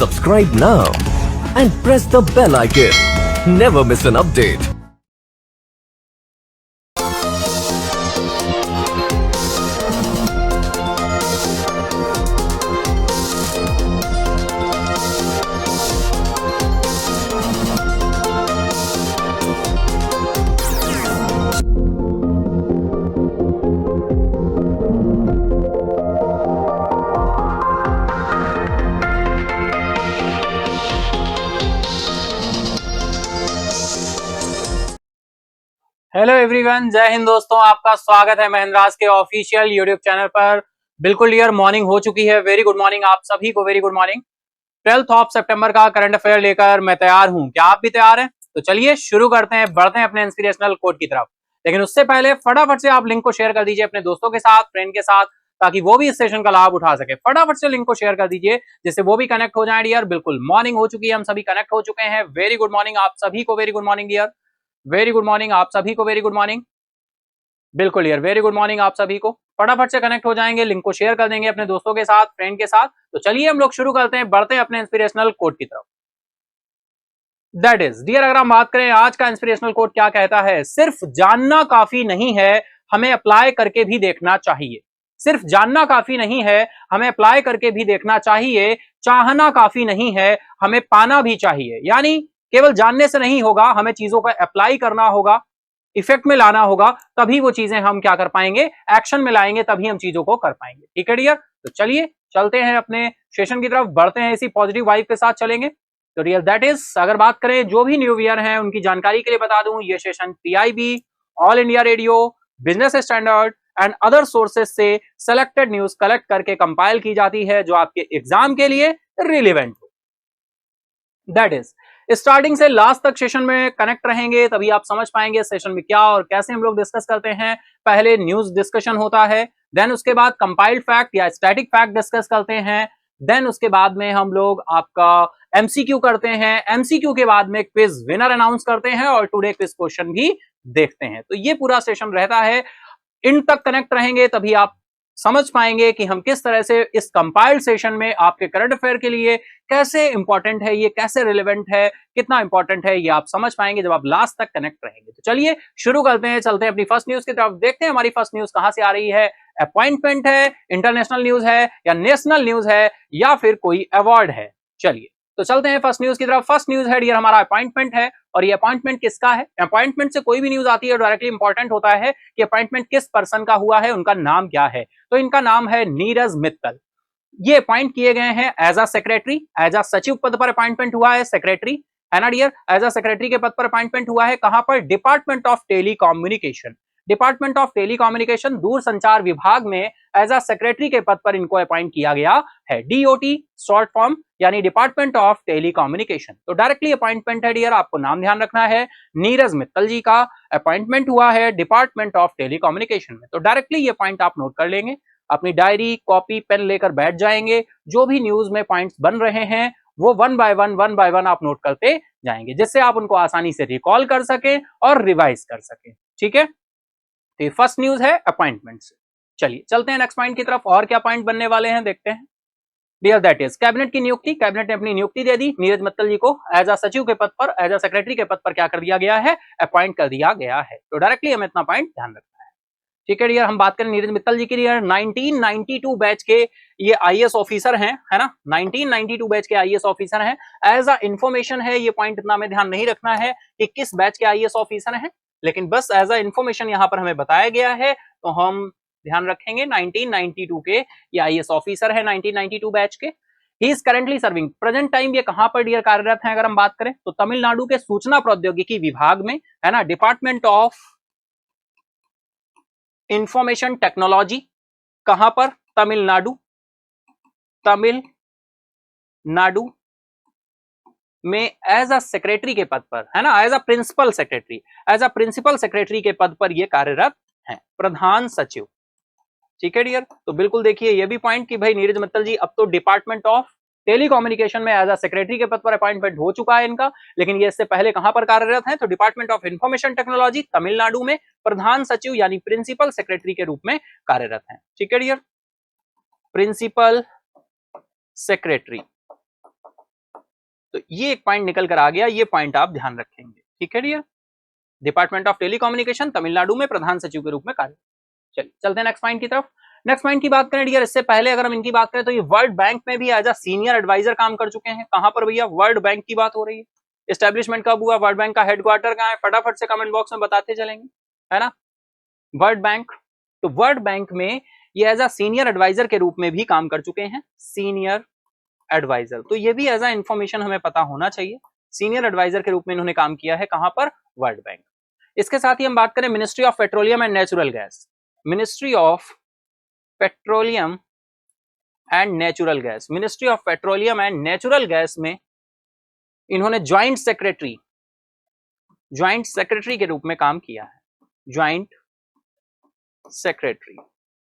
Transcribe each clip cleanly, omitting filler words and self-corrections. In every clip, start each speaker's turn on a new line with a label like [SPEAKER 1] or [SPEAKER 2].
[SPEAKER 1] Subscribe now and press the bell icon. Never miss an update.
[SPEAKER 2] Hello everyone, जय हिंद दोस्तों। आपका स्वागत है महिंद्रास के ऑफिशियल यूट्यूब चैनल पर। बिल्कुल यार, मॉर्निंग हो चुकी है। वेरी गुड मॉर्निंग आप सभी को, very good morning. 12th of सितंबर का करंट अफेयर लेकर मैं तैयार हूं। क्या आप भी तैयार हैं? तो चलिए शुरू करते हैं, बढ़ते हैं अपने इंस्पिरेशनल कोट की तरफ। लेकिन उससे पहले फटाफट से आप लिंक को शेयर कर दीजिए अपने दोस्तों के साथ, फ्रेंड के साथ, ताकि वो भी इस सेशन का लाभ उठा सके। फटाफट से लिंक को शेयर कर दीजिए जिससे वो भी कनेक्ट हो जाए डियर। बिल्कुल मॉर्निंग हो चुकी है, हम सभी कनेक्ट हो चुके हैं। वेरी गुड मॉर्निंग आप सभी को, very good morning dear. Very good morning आप सभी को, वेरी गुड मॉर्निंग। बिल्कुल यार, वेरी गुड मॉर्निंग आप सभी को। फटाफट से कनेक्ट हो जाएंगे, लिंक को शेयर कर देंगे अपने दोस्तों के साथ, फ्रेंड के साथ। तो चलिए हम लोग शुरू करते हैं, बढ़ते हैं अपने इंस्पिरेशनल कोट की तरफ। दैट इज डियर, अगर हम बात करें आज का इंस्पिरेशनल कोट क्या कहता है, सिर्फ जानना काफी नहीं है, हमें अप्लाई करके भी देखना चाहिए। सिर्फ जानना काफी नहीं है, हमें अप्लाई करके भी देखना चाहिए। चाहना काफी नहीं है, हमें पाना भी चाहिए। यानी केवल जानने से नहीं होगा, हमें चीजों पर अप्लाई करना होगा, इफेक्ट में लाना होगा, तभी वो चीजें हम क्या कर पाएंगे, एक्शन में लाएंगे, तभी हम चीजों को कर पाएंगे। ठीक है डियर, तो चलिए चलते हैं अपने सेशन की तरफ, बढ़ते हैं, इसी पॉजिटिव वाइब के साथ चलेंगे। तो डियर दैट इज, अगर बात करें जो भी न्यू ईयर है उनकी जानकारी के लिए बता दूं, ये session PIB, all India radio, business standard and other sources से सेलेक्टेड न्यूज कलेक्ट करके कंपाइल की जाती है जो आपके एग्जाम के लिए रिलेवेंट हो। दैट इज, स्टार्टिंग से लास्ट तक सेशन में कनेक्ट रहेंगे, तभी आप समझ पाएंगे सेशन में क्या और कैसे हम लोग डिस्कस करते हैं। पहले न्यूज डिस्कशन होता है, देन उसके बाद कंपाइल्ड फैक्ट या स्टैटिक फैक्ट डिस्कस करते हैं, देन उसके बाद में हम लोग आपका एमसीक्यू करते हैं, एमसीक्यू के बाद में क्विज विनर अनाउंस करते हैं और टुडे क्विज क्वेश्चन भी देखते हैं। तो ये पूरा सेशन रहता है। इन तक कनेक्ट रहेंगे तभी आप समझ पाएंगे कि हम किस तरह से इस कंपाइल्ड सेशन में आपके करंट अफेयर के लिए कैसे इंपॉर्टेंट है, ये कैसे रिलेवेंट है, कितना इंपॉर्टेंट है, ये आप समझ पाएंगे जब आप लास्ट तक कनेक्ट रहेंगे। तो चलिए शुरू करते हैं, चलते हैं अपनी फर्स्ट न्यूज की तरफ, देखते हैं हमारी फर्स्ट न्यूज कहां से आ रही है। अपॉइंटमेंट है, इंटरनेशनल न्यूज है या नेशनल न्यूज है या फिर कोई अवार्ड है। चलिए तो चलते हैं फर्स्ट न्यूज की तरफ। फर्स्ट न्यूज है डियर हमारा अपॉइंटमेंट है, और ये अपॉइंटमेंट किसका है। अपॉइंटमेंट से कोई भी न्यूज आती है डायरेक्टली इंपॉर्टेंट होता है कि अपॉइंटमेंट किस पर्सन का हुआ है, उनका नाम क्या है। तो इनका नाम है नीरज मित्तल। ये अपॉइंट किए गए हैं as a secretary, as a सचिव पद पर अपॉइंटमेंट हुआ है, सेक्रेटरी है ना डियर, एज अ सेक्रेटरी के पद पर अपॉइंटमेंट हुआ है। कहां पर? Department of telecommunication. Department of telecommunication, दूर संचार विभाग में एज अ सेक्रेटरी के पद पर इनको अपॉइंट किया गया है। डीओटी शॉर्ट फॉर्म, यानी डिपार्टमेंट ऑफ टेलीकम्युनिकेशन। तो डायरेक्टली अपॉइंटमेंट है डियर, आपको नाम ध्यान रखना है। नीरज मित्तल जी का अपॉइंटमेंट हुआ है डिपार्टमेंट ऑफ टेलीकम्युनिकेशन में। तो डायरेक्टली ये पॉइंट आप नोट कर लेंगे, अपनी डायरी कॉपी पेन लेकर बैठ जाएंगे। जो भी न्यूज में पॉइंट्स बन रहे हैं वो वन बाय वन आप नोट करते जाएंगे, जिससे आप उनको आसानी से रिकॉल कर सके और रिवाइज कर सके। ठीक है, तो फर्स्ट न्यूज है अपॉइंटमेंट से। चलिए चलते हैं नेक्स्ट पॉइंट की तरफ, और क्या पॉइंट बनने वाले हैं देखते हैं। डियर दैट इज, कैबिनेट की नियुक्ति, कैबिनेट ने अपनी नियुक्ति दे दी नीरज मित्तल जी को एज अ सचिव के पद पर, एज अ सेक्रेटरी के पद पर क्या कर दिया गया है, अपॉइंट कर दिया गया है। तो डायरेक्टली हमें इतना पॉइंट ध्यान रखना है। ठीक है डियर, हम बात करें नीरज मित्तल जी की डियर, 1992 बैच के ये आईएएस ऑफिसर हैं, है ना। 1992 बैच के आईएएस ऑफिसर हैं। एज अ इंफॉर्मेशन है, ये पॉइंट इतना हमें ध्यान नहीं रखना है कि किस बैच के आईएएस ऑफिसर हैं, लेकिन बस एज अ इंफॉर्मेशन यहां पर हमें बताया गया है, तो हम ध्यान रखेंगे 1992 के ये आईएएस ऑफिसर है, 1992 बैच के। He is currently serving, present time ये कहां पर डियर कार्यरत हैं, अगर हम बात करें तो तमिलनाडु के सूचना प्रौद्योगिकी विभाग में, है ना, डिपार्टमेंट ऑफ इंफॉर्मेशन टेक्नोलॉजी। कहां पर? तमिलनाडु, तमिलनाडु में एज अ सेक्रेटरी के पद पर, है ना, as a principal secretary, as a principal secretary के पद पर ये कार्यरत हैं, प्रधान सचिव। ठीक है डियर, तो बिल्कुल देखिए ये भी पॉइंट कि भाई नीरज मित्तल जी अब तो डिपार्टमेंट ऑफ टेलीकम्युनिकेशन में एज अ सेक्रेटरी के पद पर अपॉइंटमेंट हो चुका है इनका, लेकिन ये इससे पहले कहां पर कार्यरत हैं, तो department of information technology Tamil Nadu में प्रधान सचिव यानी प्रिंसिपल सेक्रेटरी के रूप में कार्यरत हैं। ठीक है डियर, प्रिंसिपल सेक्रेटरी तो ये एक पॉइंट निकल कर आ गया, ये पॉइंट आप ध्यान रखेंगे, ठीक है dear. Department of telecommunication Tamil Nadu में प्रधान सचिव के रूप में कार्य। चलिए चलते हैं नेक्स्ट पॉइंट की तरफ। नेक्स्ट पॉइंट की बात करें डियर, इससे पहले अगर हम इनकी बात करें तो ये वर्ल्ड बैंक में भी एज अ सीनियर एडवाइजर काम कर चुके हैं। कहां पर भैया? वर्ल्ड बैंक की बात हो रही है। एस्टेब्लिशमेंट कब हुआ? वर्ल्ड बैंक का हेडक्वार्टर कहां है? फटाफट से कमेंट बॉक्स में बताते चलेंगे, है ना। वर्ल्ड बैंक, तो वर्ल्ड बैंक में ये एज अ सीनियर एडवाइजर के रूप में भी काम कर चुके हैं। सीनियर एडवाइजर, तो ये भी एज अ इंफॉर्मेशन हमें पता होना चाहिए। सीनियर एडवाइजर के रूप में इन्होंने काम किया है, कहां पर? World bank. इसके साथ ही हम बात करें ministry of petroleum and natural gas. Ministry of petroleum and natural gas, ministry of petroleum and natural gas में इन्होंने ज्वाइंट सेक्रेटरी के रूप में काम किया है। ज्वाइंट सेक्रेटरी,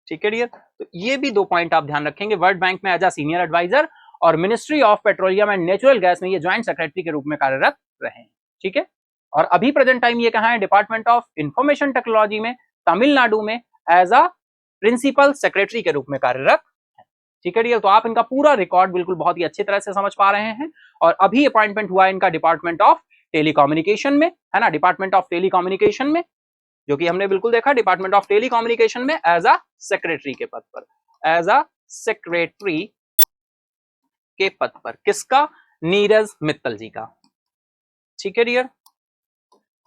[SPEAKER 2] ठीक है डियर। तो ये भी दो पॉइंट आप ध्यान रखेंगे, वर्ल्ड बैंक में एज अ सीनियर एडवाइजर और ministry of petroleum and natural gas में ये ज्वाइंट सेक्रेटरी के रूप में कार्यरत रहे हैं, ठीक है। और अभी प्रेजेंट टाइम ये कहां है? डिपार्टमेंट ऑफ इंफॉर्मेशन टेक्नोलॉजी में तमिलनाडु में एज अ प्रिंसिपल सेक्रेटरी के रूप में कार्यरत, ठीक है डियर। तो आप इनका पूरा रिकॉर्ड बिल्कुल बहुत ही अच्छी तरह से समझ पा रहे हैं। और अभी अपॉइंटमेंट हुआ है इनका डिपार्टमेंट ऑफ टेलीकम्युनिकेशन में, है ना, डिपार्टमेंट ऑफ टेलीकम्युनिकेशन में, जो कि हमने बिल्कुल देखा डिपार्टमेंट ऑफ टेलीकम्युनिकेशन में एज अ सेक्रेटरी के पद पर, एज अ सेक्रेटरी के पद पर। किसका? नीरज मित्तल जी का, ठीक है डियर,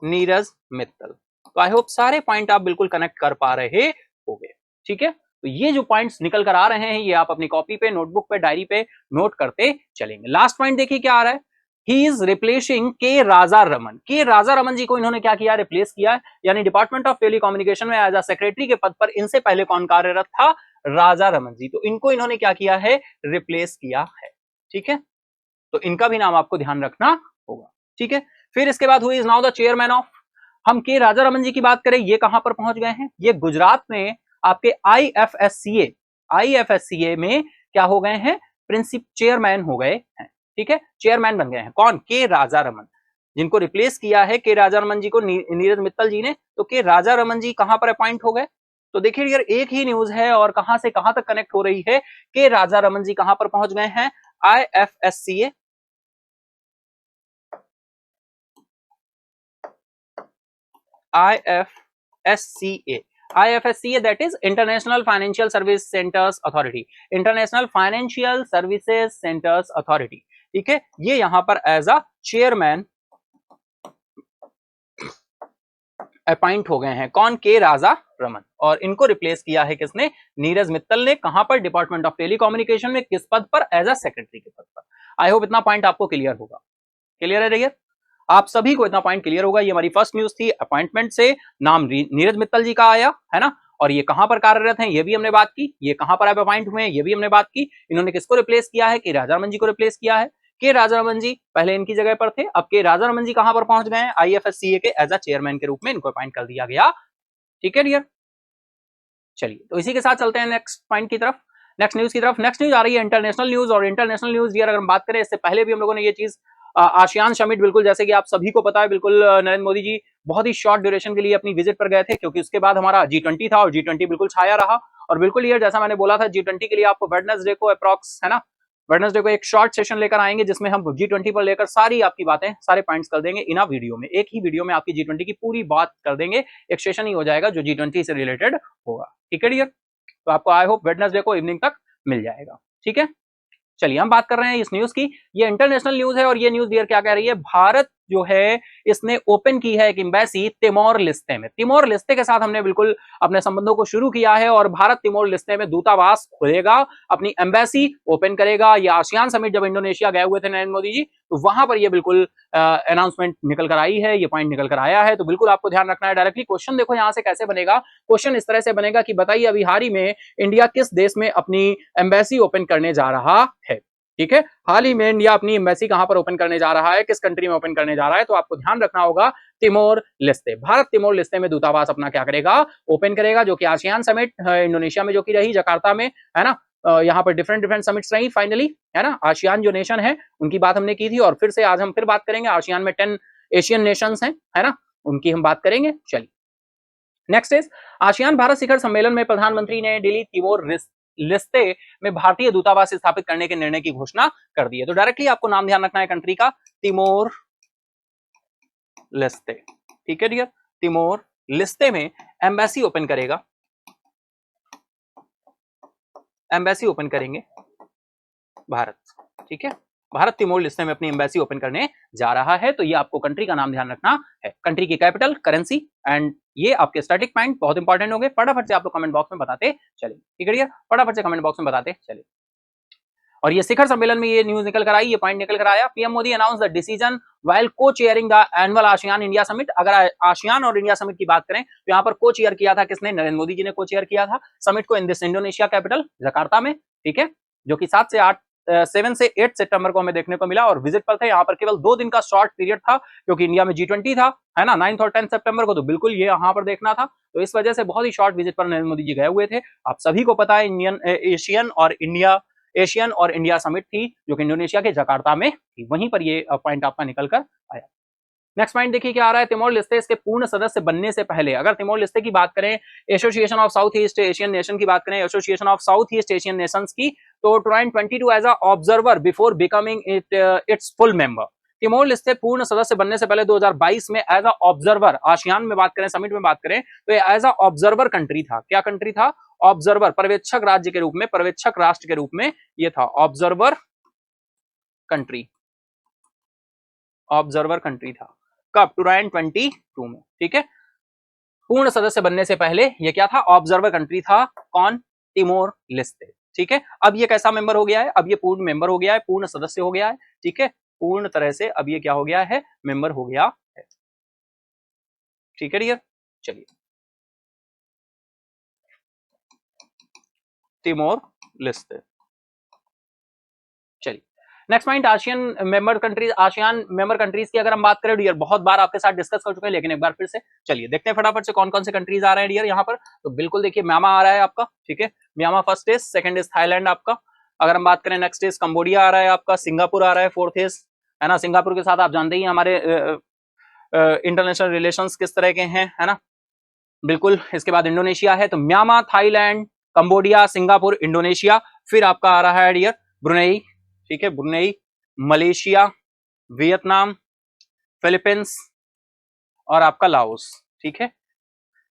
[SPEAKER 2] नीरज मित्तल। तो आई होप सारे पॉइंट आप बिल्कुल कनेक्ट कर पा रहे होंगे, ठीक है। तो ये जो पॉइंट्स निकल कर आ रहे हैं ये आप अपनी कॉपी पे, नोटबुक पे, डायरी पे नोट करते चलेंगे। लास्ट पॉइंट देखिए क्या आ रहा है, ही इज रिप्लेसिंग के राजा रमन। के राजा रमन जी को इन्होंने क्या किया? रिप्लेस किया, यानी डिपार्टमेंट ऑफ टेलीकम्युनिकेशन में एज अ सेक्रेटरी के पद पर इनसे पहले कौन कार्यरत था? राजा रमन जी। तो इनको इन्होंने क्या किया है? रिप्लेस किया है, ठीक है। तो इनका भी नाम आपको ध्यान रखना होगा, ठीक है। फिर इसके बाद हुई is now the chairman of, हम के राजा रमन जी की बात करें, ये कहां पर पहुंच गए हैं? ये गुजरात में आपके आईएफएससीए में क्या हो गए हैं? प्रिंसिपल चेयरमैन हो गए हैं, ठीक है, चेयरमैन बन गए हैं। कौन? के राजा रमन, जिनको रिप्लेस किया है के राजा रमन जी को नीरज मित्तल जी ने। तो के राजा रमन जी कहां पर अपॉइंट हो गए? तो देखिए यार एक ही न्यूज है और कहां से कहां तक कनेक्ट हो रही है। के राजा रमन जी कहां पर पहुंच गए हैं? IFSCA, IFSCA, IFSCA that is International Financial Service Centers Authority, International Financial Services Centers Authority, ठीक है। ये यहां पर एज अ चेयरमैन अपॉइंट हो गए हैं। कौन? के राजा रमन। और इनको रिप्लेस किया है किसने? नीरज मित्तल ने। कहां पर? डिपार्टमेंट ऑफ टेलीकम्युनिकेशन में। किस पद पर? एज अ सेक्रेटरी के पद पर। आई होप इतना पॉइंट आपको क्लियर होगा। क्लियर है डियर? आप सभी को इतना पॉइंट क्लियर होगा। ये हमारी फर्स्ट न्यूज थी, अपॉइंटमेंट से नाम नीरज मित्तल जी का आया, है ना। और ये कहां पर कार्यरत हैं ये भी हमने बात की, ये कहां पर अपॉइंट हुए हैं ये भी हमने बात की। इन्होंने किसको रिप्लेस किया है? के राजा रमन जी को रिप्लेस किया है। के राजा रमन जी पहले इनकी जगह पर थे, अब के राजा रमन जी कहां पर पहुंच गए हैं? आईएफएससीए के एज अ चेयरमैन के रूप में इनको अपॉइंट कर दिया गया, ठीक है डियर। चलिए तो इसी के साथ चलते हैं नेक्स्ट पॉइंट की तरफ, नेक्स्ट न्यूज की तरफ। नेक्स्ट न्यूज आ रही है इंटरनेशनल न्यूज। और इंटरनेशनल न्यूज डियर अगर हम बात करें, इससे पहले भी हम लोगों ने ये चीज आसियान समिट, बिल्कुल जैसे कि आप सभी को पता है, बिल्कुल नरेंद्र मोदी जी बहुत ही शॉर्ट ड्यूरेशन के लिए अपनी विजिट पर गए थे, क्योंकि उसके बाद हमारा G20 था और G20 बिल्कुल छाया रहा। और बिल्कुल ये जैसा मैंने बोला था, G20 के लिए आपको वेडनेसडे को अप्रॉक्स, है ना, वेडनेसडे को एक शॉर्ट सेशन लेकर आएंगे जिसमें हम G20 पर लेकर सारी आपकी बातें, सारे पॉइंट्स कर देंगे इन वीडियो में। एक ही वीडियो में आपकी G20 की पूरी बात कर देंगे, एक सेशन ही हो जाएगा जो G20 से रिलेटेड होगा, ठीक है डियर। तो आपको आई होप वेडनेसडे को इवनिंग तक मिल जाएगा, ठीक है। चलिए हम बात कर रहे हैं इस न्यूज की। ये इंटरनेशनल न्यूज है और ये न्यूज डियर क्या कह रही है? भारत जो है इसने ओपन की है एक एम्बेसी तिमोर लिस्ते में। तिमोर लिस्ते के साथ हमने बिल्कुल अपने संबंधों को शुरू किया है और भारत तिमोर लिस्ते में दूतावास खोलेगा, अपनी एम्बेसी ओपन करेगा। ये आसियान समिट जब इंडोनेशिया गए हुए थे नरेंद्र मोदी जी, तो वहां पर ये बिल्कुल अनाउंसमेंट निकल कर आई है, ये पॉइंट निकल कर आया है। तो बिल्कुल आपको ध्यान रखना है। डायरेक्टली क्वेश्चन देखो यहां से कैसे बनेगा। क्वेश्चन इस तरह से बनेगा कि बताइए अभी हाल ही में इंडिया किस देश में अपनी एम्बेसी ओपन करने जा रहा है, ठीक है। हाल ही में इंडिया अपनी एम्बेसी कहां पर ओपन करने जा रहा है, किस कंट्री में ओपन करने जा रहा है? तो आपको ध्यान रखना होगा तिमोर लिस्ते। भारत तिमोर लिस्ते में दूतावास अपना क्या करेगा? ओपन करेगा, जो कि आसियान समिट इंडोनेशिया में जो कि रही जकार्ता में, है ना। यहाँ पर डिफरेंट समिट्स रही फाइनली, है ना। आसियान जो नेशन है उनकी बात हमने की थी और फिर से आज हम फिर बात करेंगे। आसियान में 10 एशियन नेशंस हैं, है ना, उनकी हम बात करेंगे। चलिए नेक्स्ट इज आसियान भारत शिखर सम्मेलन में प्रधानमंत्री ने दिल्ली तिमोर लेस्ते में भारतीय दूतावास स्थापित करने के निर्णय की घोषणा कर दी है। तो डायरेक्टली आपको नाम ध्यान रखना है कंट्री का, तिमोर लेस्ते। ठीक है डियर, तिमोर लेस्ते में एम्बेसी ओपन करेगा, एम्बेसी ओपन करेंगे भारत। ठीक है, भारत तिमोर लेस्ते में अपनी एम्बेसी ओपन करने जा रहा है। तो ये आपको कंट्री का नाम ध्यान रखना है, कंट्री की कैपिटल, करेंसी एंड ये आपके स्टैटिक पॉइंट बहुत इंपॉर्टेंट हो गए। फटाफट से आप लोग कमेंट बॉक्स में बताते चलिए। ठीक है, फटाफट से कमेंट बॉक्स में बताते चलिए। और ये शिखर सम्मेलन में ये न्यूज निकल कर आई, ये पॉइंट निकल कर आया। PM Modi announce the decision while co chairing the annual ASEAN India summit. अगर आसियान और इंडिया समिट की बात करें तो यहाँ पर को चेयर किया था किसने? नरेंद्र मोदी जी ने को चेयर किया था समिट को in this Indonesia capital Jakarta में। ठीक है, जो कि 7 से 8 सितंबर को हमें देखने को मिला और विजिट पर थे। यहाँ पर केवल 2 दिन का शॉर्ट पीरियड था क्योंकि इंडिया में G20 था, है ना, 9 और 10 सितंबर को। तो बिल्कुल ये यहाँ पर देखना था, तो इस वजह से बहुत ही शॉर्ट विजिट पर नरेंद्र मोदी जी गए हुए थे। आप सभी को पता है एशियन और इंडिया समिट थी जो कि इंडोनेशिया के जकार्ता में थी, वहीं पर ये पॉइंट आपका निकल कर आया। नेक्स्ट पॉइंट देखिए क्या आ रहा है, तिमोर लेस्ते इसके पूर्ण सदस्य बनने से पहले, अगर तिमोर लेस्ते की बात करें, association of south east Asian nation की बात करें, association of south east Asian nations की, तो 2022 as a observer before becoming its full member. Timor Leste पूर्ण सदस्य बनने से पहले 2022 में एज अ ऑब्जर्वर, आसियान में बात करें, समिट में बात करें, तो एज अ ऑब्जर्वर कंट्री था। क्या कंट्री था? ऑब्जर्वर, पर्यवेक्षक राज्य के रूप में, पर्यवेक्षक राष्ट्र के रूप में ये था, ऑब्जर्वर कंट्री, ऑब्जर्वर कंट्री था। कब? 2022 में। ठीक है, पूर्ण सदस्य बनने से पहले ये क्या था? ऑब्जर्वर कंट्री था। कौन? Timor Leste. ठीक है, अब ये कैसा मेंबर हो गया है? अब ये पूर्ण मेंबर हो गया है, पूर्ण सदस्य हो गया है। ठीक है, पूर्ण तरह से अब ये क्या हो गया है? मेंबर हो गया है। ठीक है डियर, चलिए तिमोर लेस्ते। चलिए next point, ASEAN member countries, ASEAN member countries की अगर हम बात करें डियर, बहुत बार आपके साथ डिस्कस कर चुके हैं, लेकिन एक बार फिर से चलिए देखते हैं फटाफट से कौन कौन से कंट्रीज आ रहे हैं डियर यहाँ पर। तो बिल्कुल देखिए, म्यांमार आ रहा है आपका। ठीक है, Myanmar first is, second is Thailand आपका। अगर हम बात करें नेक्स्ट इज कंबोडिया आ रहा है आपका, सिंगापुर आ रहा है फोर्थ इज, है ना। सिंगापुर के साथ आप जानते ही हमारे इंटरनेशनल रिलेशंस किस तरह के हैं, है ना, बिल्कुल। इसके बाद इंडोनेशिया है, तो Myanmar, Thailand, Cambodia, Singapore, Indonesia. फिर आपका आ रहा है डियर ब्रुनेई। ठीक है, ब्रुनेई, मलेशिया, वियतनाम, फिलीपींस और आपका लाओस। ठीक है,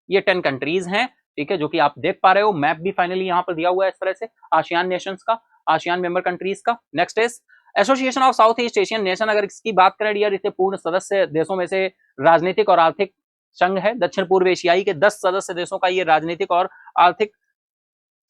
[SPEAKER 2] ये 10 कंट्रीज हैं। ठीक है, जो कि आप देख पा रहे हो, मैप भी फाइनली यहाँ पर दिया हुआ है इस तरह से आसियान नेशंस का, आसियान मेंबर कंट्रीज का। Next is association of south east Asian nation. अगर इसकी बात करें डियर, इसके पूर्ण सदस्य देशों में से राजनीतिक और आर्थिक संघ है। दक्षिण पूर्व एशियाई के 10 सदस्य देशों का ये राजनीतिक और आर्थिक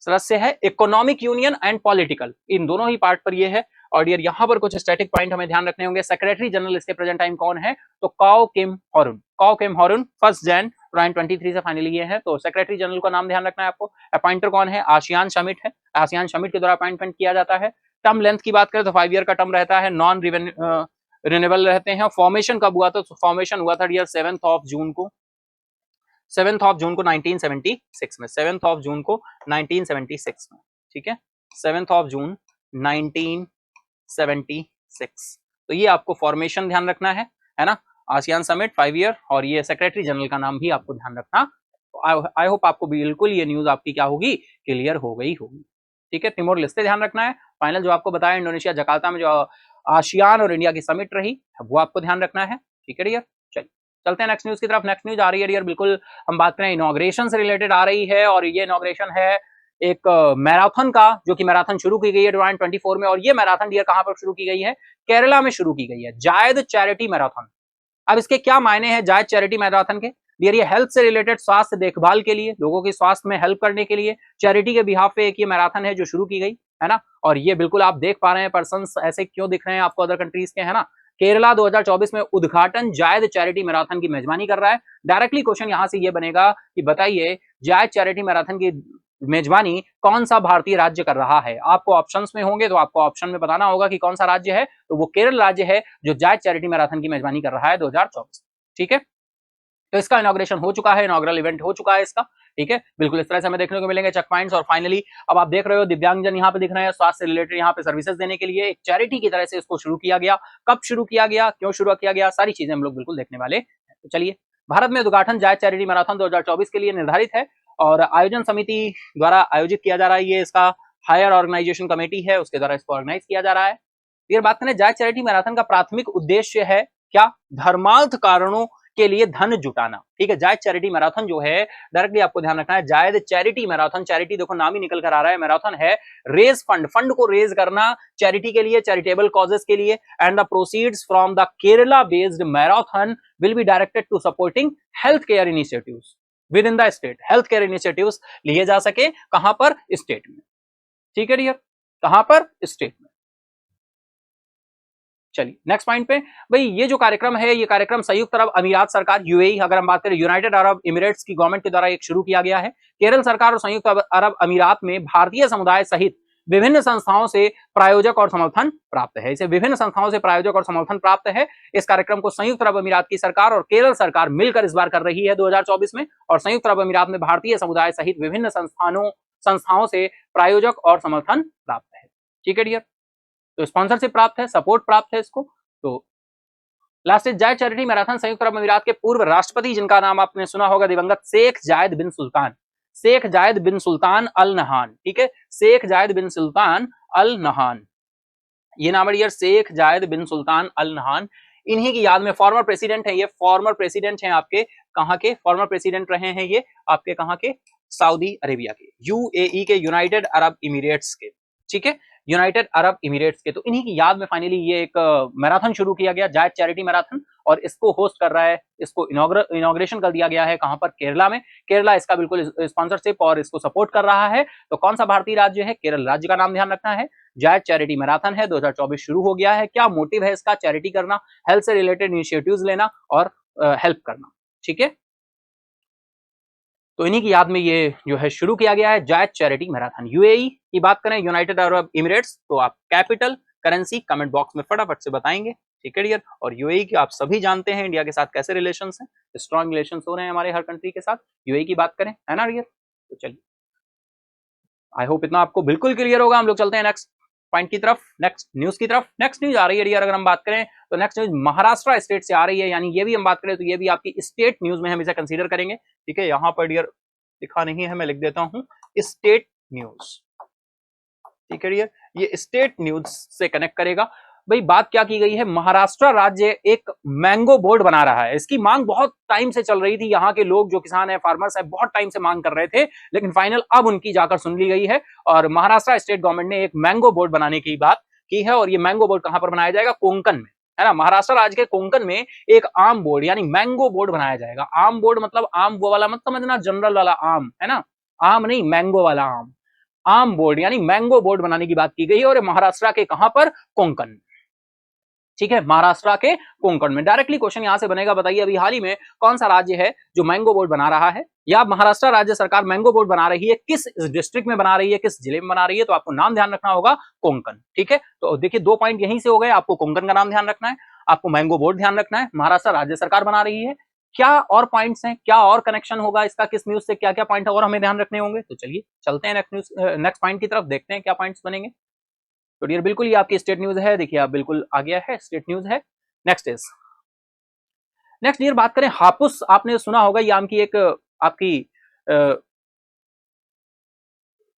[SPEAKER 2] सदस्य है। इकोनॉमिक यूनियन एंड पॉलिटिकल, इन दोनों ही पार्ट पर ये है। और डियर यहाँ पर कुछ स्टैटिक पॉइंट हमें ध्यान रखने होंगे। सेक्रेटरी जनरल इसके प्रेजेंट टाइम कौन है? तो काओ किम हॉरून, काओ किम हॉरून 1 जनवरी 2023 से फाइनली ये है। तो सेक्रेटरी जनरल का नाम ध्यान रखना है आपको। अपॉइंटर कौन है? आसियान समिट है, आसियान समिट के द्वारा अपॉइंटमेंट किया जाता है। टर्म लेंथ की बात करें तो 5 ईयर का टर्म रहता है, नॉन रिन्यूएबल रहते हैं। फॉर्मेशन कब हुआ था? तो फॉर्मेशन हुआ था डियर 7 जून को, 7 जून को 1976 में, 7 जून को 1976 में। ठीक है, 7 जून 1976। तो ये आपको फॉर्मेशन ध्यान रखना है ना। आसियान समिट 5 ईयर, और ये सेक्रेटरी जनरल का नाम भी आपको ध्यान रखना। आई होप आपको बिल्कुल ये न्यूज आपकी क्या होगी, क्लियर हो गई होगी। ठीक है, तिमोर लेस्ते ध्यान रखना है। फाइनल जो आपको बताया इंडोनेशिया जकार्ता में जो आसियान और इंडिया की समिट रही, वो आपको ध्यान रखना है। ठीक है डियर, चलिए चलते हैं नेक्स्ट न्यूज की तरफ। नेक्स्ट न्यूज आ रही है डियर, बिल्कुल हम बात करें इनॉग्रेशन से रिलेटेड आ रही है। और ये इनॉग्रेशन है एक मैराथन का, जो कि मैराथन शुरू की गई है 2024 में। और ये मैराथन डियर कहां पर शुरू की गई है? केरला में शुरू की गई है, जायद चैरिटी मैराथन। अब इसके क्या मायने हैं जायद चैरिटी मैराथन के डियर? ये हेल्थ से रिलेटेड, स्वास्थ्य देखभाल के लिए, लोगों की स्वास्थ्य में हेल्प करने के लिए चैरिटी के बिहाफ पे एक ये मैराथन है जो शुरू की गई है ना। और ये बिल्कुल आप देख पा रहे हैं पर्संस ऐसे क्यों दिख रहे हैं आपको अदर कंट्रीज के, है ना। केरला 2024 में उद्घाटन जायद चैरिटी मैराथन की मेजबानी कर रहा है। डायरेक्टली क्वेश्चन यहां से ये बनेगा कि बताइए जायद चैरिटी मैराथन की मेजबानी कौन सा भारतीय राज्य कर रहा है? आपको ऑप्शंस में होंगे तो आपको ऑप्शन में बताना होगा कि कौन सा राज्य है। तो वो केरल राज्य है जो जायद चैरिटी मैराथन की मेजबानी कर रहा है 2024। ठीक है, तो इसका इनॉग्रेशन हो चुका है, इनॉग्रल इवेंट हो चुका है इसका। ठीक है, बिल्कुल इस तरह से हमें देखने को मिलेंगे चेक पॉइंट्स। और फाइनली अब आप देख रहे हो दिव्यांगजन यहाँ पे दिख रहे हैं, स्वास्थ्य से रिलेटेड यहाँ पे सर्विसेज देने के लिए एक चैरिटी की तरह से इसको शुरू किया गया। कब शुरू किया गया, क्यों शुरू किया गया, सारी चीजें हम लोग बिल्कुल देखने वाले हैं। तो चलिए, भारत में उद्घाटन जायद चैरिटी मैराथन 2024 के लिए निर्धारित है। और आयोजन समिति द्वारा आयोजित किया जा रहा है ये, इसका हायर ऑर्गेनाइजेशन कमेटी है उसके द्वारा इसको ऑर्गेनाइज किया जा रहा है। फिर बात करें जायद चैरिटी मैराथन का प्राथमिक उद्देश्य है क्या, धर्मार्थ कारणों के लिए धन जुटाना। ठीक है, जायद चैरिटी मैराथन जो है डायरेक्टली आपको ध्यान रखना है, जायद चैरिटी मैराथन, चैरिटी देखो नाम ही निकल कर आ रहा है, मैराथन है रेज फंड, फंड को रेज करना चैरिटी के लिए, चैरिटेबल कॉजेस के लिए। And the proceeds from the Kerala based marathon will be directed to supporting health care initiatives within the state. Health care initiatives लिए जा सके कहां पर, स्टेट में। ठीक है डियर, कहां पर, स्टेट में। चलिए नेक्स्ट पॉइंट पे, भाई ये जो कार्यक्रम है ये कार्यक्रम संयुक्त अरब अमीरात सरकार यूएई, अगर हम बात करें यूनाइटेड अरब एमिरेट्स की गवर्नमेंट के द्वारा एक शुरू किया गया है। केरल सरकार और संयुक्त अरब अमीरात में भारतीय समुदाय सहित विभिन्न संस्थाओं से प्रायोजक और समर्थन प्राप्त है। इसे विभिन्न संस्थाओं से प्रायोजक और समर्थन प्राप्त है। इस कार्यक्रम को संयुक्त अरब अमीरात की सरकार और केरल सरकार मिलकर इस बार कर रही है 2024 में, और संयुक्त अरब अमीरात में भारतीय समुदाय सहित विभिन्न संस्थाओं से प्रायोजक और समर्थन प्राप्त है। ठीक है डियर, तो स्पॉन्सरशिप प्राप्त है, सपोर्ट प्राप्त है इसको। तो लास्ट इज जायद चैरिटी मैराथन संयुक्त अरब अमीरात के पूर्व राष्ट्रपति जिनका नाम आपने सुना होगा दिवंगत शेख जायद बिन सुल्तान, शेख जायद बिन सुल्तान अल नहान। ठीक है, शेख जायद बिन सुल्तान अल नहान, ये नाम है डियर, शेख जायद बिन सुल्तान अल नहान। इन्हीं की याद में फॉर्मर प्रेसिडेंट है ये, फॉर्मर प्रेसिडेंट हैं आपके कहां के, फॉर्मर प्रेसिडेंट रहे हैं ये आपके कहां के, सऊदी अरेबिया के, यूएई के, यूनाइटेड अरब इमिरेट्स के। ठीक है, यूनाइटेड अरब इमिरेट्स के। तो इन्हीं की याद में फाइनली ये एक मैराथन शुरू किया गया, जायद चैरिटी मैराथन, और इसको होस्ट कर रहा है, इसको इनॉग्रेशन कर दिया गया है कहां पर, केरला में। केरला इसका बिल्कुल स्पॉन्सरशिप और इसको सपोर्ट कर रहा है। तो कौन सा भारतीय राज्य है, केरल राज्य का नाम ध्यान रखना है। जायद चैरिटी मैराथन है, 2024 शुरू हो गया है। क्या मोटिव है इसका, चैरिटी करना, हेल्थ से रिलेटेड इनिशिएटिव्स लेना और हेल्प करना। ठीक है, तो इन्हीं की याद में ये जो है शुरू किया गया है जायद चैरिटी मैराथन। यूएई की बात करें, यूनाइटेड अरब एमिरेट्स, तो आप कैपिटल करेंसी कमेंट बॉक्स में फटाफट से बताएंगे। ठीक है डियर, और यूएई की आप सभी जानते हैं इंडिया के साथ कैसे रिलेशंस हैं, स्ट्रॉन्ग रिलेशंस हो रहे हैं हमारे हर कंट्री के साथ। यूएई की बात करें, है ना डियर। तो चलिए, आई होप इतना आपको बिल्कुल क्लियर होगा। हम लोग चलते हैं नेक्स्ट पॉइंट की तरफ, नेक्स्ट न्यूज की तरफ। नेक्स्ट न्यूज आ रही है डियर, अगर हम बात करें तो नेक्स्ट न्यूज महाराष्ट्र स्टेट से आ रही है, यानी ये भी हम बात करें तो ये भी आपकी स्टेट न्यूज में हम इसे कंसीडर करेंगे। ठीक है, यहाँ पर डियर लिखा नहीं है, मैं लिख देता हूं स्टेट न्यूज। ठीक है डियर, ये स्टेट न्यूज से कनेक्ट करेगा। भाई बात क्या की गई है, महाराष्ट्र राज्य एक मैंगो बोर्ड बना रहा है। इसकी मांग बहुत टाइम से चल रही थी, यहाँ के लोग जो किसान है, फार्मर्स है, बहुत टाइम से मांग कर रहे थे, लेकिन फाइनल अब उनकी जाकर सुन ली गई है और महाराष्ट्र स्टेट गवर्नमेंट ने एक मैंगो बोर्ड बनाने की बात की है। और ये मैंगो बोर्ड कहां पर बनाया जाएगा, कोंकण में, है ना। महाराष्ट्र राज्य के कोंकण में एक आम बोर्ड यानी मैंगो बोर्ड बनाया जाएगा। आम बोर्ड मतलब आम वो वाला मत समझना, जनरल वाला आम, है ना, आम नहीं, मैंगो वाला आम। आम बोर्ड यानी मैंगो बोर्ड बनाने की बात की गई है, और महाराष्ट्र के कहां पर, कोंकण में। ठीक है, महाराष्ट्र के कोंकण में। डायरेक्टली क्वेश्चन यहां से बनेगा, बताइए अभी हाल ही में कौन सा राज्य है जो मैंगो बोर्ड बना रहा है, या महाराष्ट्र राज्य सरकार मैंगो बोर्ड बना रही है, किस डिस्ट्रिक्ट में बना रही है, किस जिले में बना रही है। तो आपको नाम ध्यान रखना होगा, कोंकण। ठीक है, तो देखिए 2 पॉइंट यहीं से हो गए, आपको कोंकण का नाम ध्यान रखना है, आपको मैंगो बोर्ड ध्यान रखना है, महाराष्ट्र राज्य सरकार बना रही है। क्या और पॉइंट्स हैं, क्या और कनेक्शन होगा इसका, किस न्यूज से क्या क्या पॉइंट और हमें ध्यान रखने होंगे। तो चलिए चलते हैं नेक्स्ट पॉइंट की तरफ, देखते हैं क्या पॉइंट्स बनेंगे। तो डियर बिल्कुल ये आपकी स्टेट न्यूज है, देखिए आप बिल्कुल आ गया है, स्टेट न्यूज है। नेक्स्ट डियर बात करें हापुस, आपने सुना होगा ये आम की एक आपकी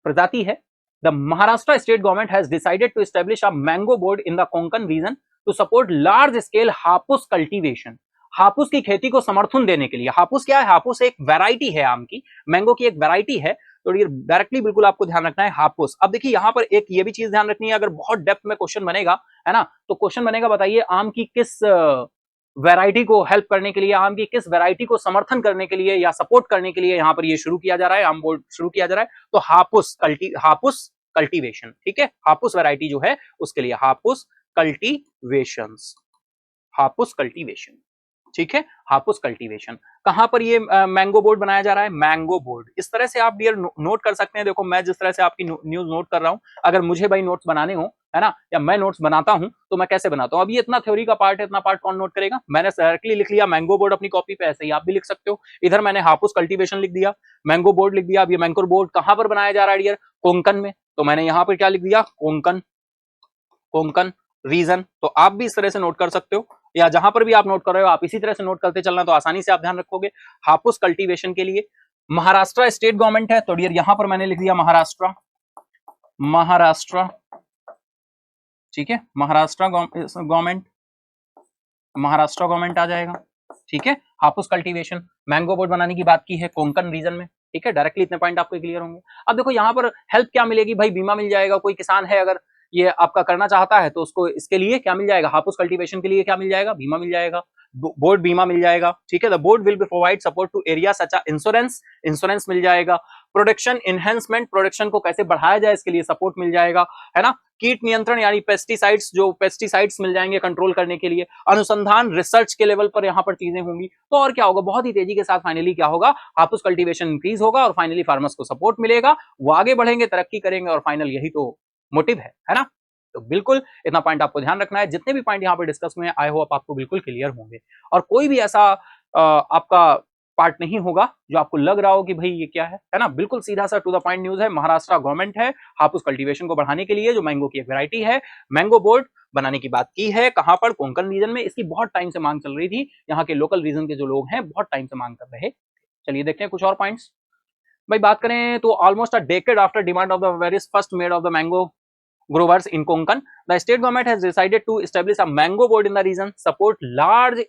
[SPEAKER 2] प्रजाति है। The Maharashtra state government has decided to establish a mango board in the Konkan region to support large scale Hapus cultivation. Hapus की खेती को समर्थन देने के लिए, हापुस क्या है, हापुस एक वैरायटी है आम की, मैंगो की एक वैरायटी है। तो डायरेक्टली बिल्कुल आपको ध्यान रखना है हापुस। अब देखिए यहाँ पर एक ये भी चीज ध्यान रखनी है, अगर बहुत डेप्थ में क्वेश्चन बनेगा, है ना, तो क्वेश्चन बनेगा बताइए आम की किस वैरायटी को हेल्प करने के लिए, आम की किस वैरायटी को समर्थन करने के लिए या सपोर्ट करने के लिए यहाँ पर ये शुरू किया जा रहा है, आम बोर्ड शुरू किया जा रहा है। तो हापुस कल्टीवेशन, ठीक है, हापुस वैरायटी जो है उसके लिए हापुस कल्टीवेशन, ठीक है, हापुस कल्टीवेशन। कहां पर ये मैंगो बोर्ड बनाया जा रहा है, मैंगो बोर्ड। इस तरह से आप डियर नोट कर सकते हैं। देखो मैं जिस तरह से आपकी न्यूज नोट कर रहा हूं, अगर मुझे भाई नोट्स बनाने हो, है ना, या मैं नोट्स बनाता हूं तो मैं कैसे बनाता हूं। अब ये इतना थ्योरी का पार्ट है, इतना पार्ट कौन नोट करेगा। मैंने डायरेक्टली लिख लिया मैंगो बोर्ड अपनी कॉपी पे, ऐसे ही आप भी लिख सकते हो। इधर मैंने हापुस कल्टीवेशन लिख दिया, मैंगो बोर्ड लिख दिया। अब ये मैंगो बोर्ड कहां पर बनाया जा रहा है डियर, कोंकण में। तो मैंने यहाँ पर क्या लिख दिया, कोंकण रीजन। तो आप भी इस तरह से नोट कर सकते हो, या जहां पर भी आप नोट कर रहे हो आप इसी तरह से नोट करते चलना, तो आसानी से आप ध्यान रखोगे। हापुस कल्टीवेशन के लिए महाराष्ट्र स्टेट गवर्नमेंट है, तो डियर यहां पर मैंने लिख दिया महाराष्ट्र, महाराष्ट्र, ठीक है, महाराष्ट्र गवर्नमेंट, महाराष्ट्र गवर्नमेंट आ जाएगा, ठीक है। हापुस कल्टीवेशन, मैंगो बोर्ड बनाने की बात की है कोंकण रीजन में, ठीक है। डायरेक्टली इतने पॉइंट आपको क्लियर होंगे। अब देखो यहाँ पर हेल्प क्या मिलेगी भाई, बीमा मिल जाएगा, कोई किसान है अगर ये आपका करना चाहता है तो उसको इसके लिए क्या मिल जाएगा, हापुस कल्टीवेशन के लिए क्या मिल जाएगा, बीमा मिल जाएगा, बोर्ड बीमा मिल जाएगा, ठीक है। The board will be provide support to area such insurance, insurance मिल जाएगा। प्रोडक्शन इनहेंसमेंट, प्रोडक्शन को कैसे बढ़ाया जाए इसके लिए सपोर्ट मिल जाएगा, है ना। कीट नियंत्रण यानी पेस्टिसाइड्स, जो पेस्टिसाइड्स मिल जाएंगे कंट्रोल करने के लिए। अनुसंधान रिसर्च के लेवल पर यहाँ पर चीजें होंगी। तो और क्या होगा, बहुत ही तेजी के साथ फाइनली क्या होगा, हापुस कल्टीवेशन इंक्रीज होगा और फाइनली फार्मर्स को सपोर्ट मिलेगा, वो आगे बढ़ेंगे, तरक्की करेंगे और फाइनल यही तो मोटिव है ना। तो बिल्कुल इतना पॉइंट आपको ध्यान रखना है। जितने भी पॉइंट यहाँ पे डिस्कस हुए, आई होप आपको बिल्कुल क्लियर होंगे और कोई भी ऐसा आपका पार्ट नहीं होगा जो आपको लग रहा हो कि भाई ये क्या है ना। बिल्कुल सीधा सा टू द पॉइंट न्यूज है। महाराष्ट्र गवर्नमेंट है हापुस कल्टीवेशन को बढ़ाने के लिए, जो मैंगो की एक वैरायटी है, मैंगो बोर्ड बनाने की बात की है। कहां पर, कोंकण रीजन में। इसकी बहुत टाइम से मांग चल रही थी, यहाँ के लोकल रीजन के जो लोग हैं बहुत टाइम से मांग कर रहे। चलिए देखते हैं कुछ और पॉइंट्स। भाई बात करें तो almost a decade after demand of the very first made of the mango growers in Konkan, the state government has decided to establish a mango board in the region, support large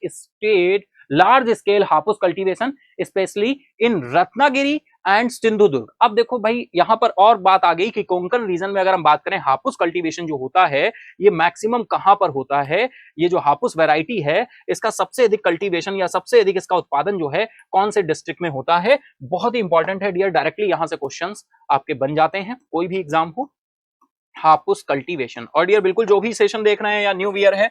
[SPEAKER 2] scale Hapus cultivation, especially in Ratnagiri and Sindhudurg. अब देखो भाई यहाँ पर और बात आ गई कि Konkan reason में अगर हम बात करें, हापुस कल्टीवेशन जो होता है ये मैक्सिमम कहां पर होता है, ये जो हापुस वैरायटी है इसका सबसे अधिक कल्टीवेशन या सबसे अधिक इसका उत्पादन जो है कौन से डिस्ट्रिक्ट में होता है, बहुत ही इंपॉर्टेंट है डियर। डायरेक्टली यहां से क्वेश्चंस आपके बन जाते हैं, कोई भी एग्जाम हो। हापुस कल्टीवेशन, और डियर बिल्कुल जो भी सेशन देख रहे हैं या न्यू ईयर है,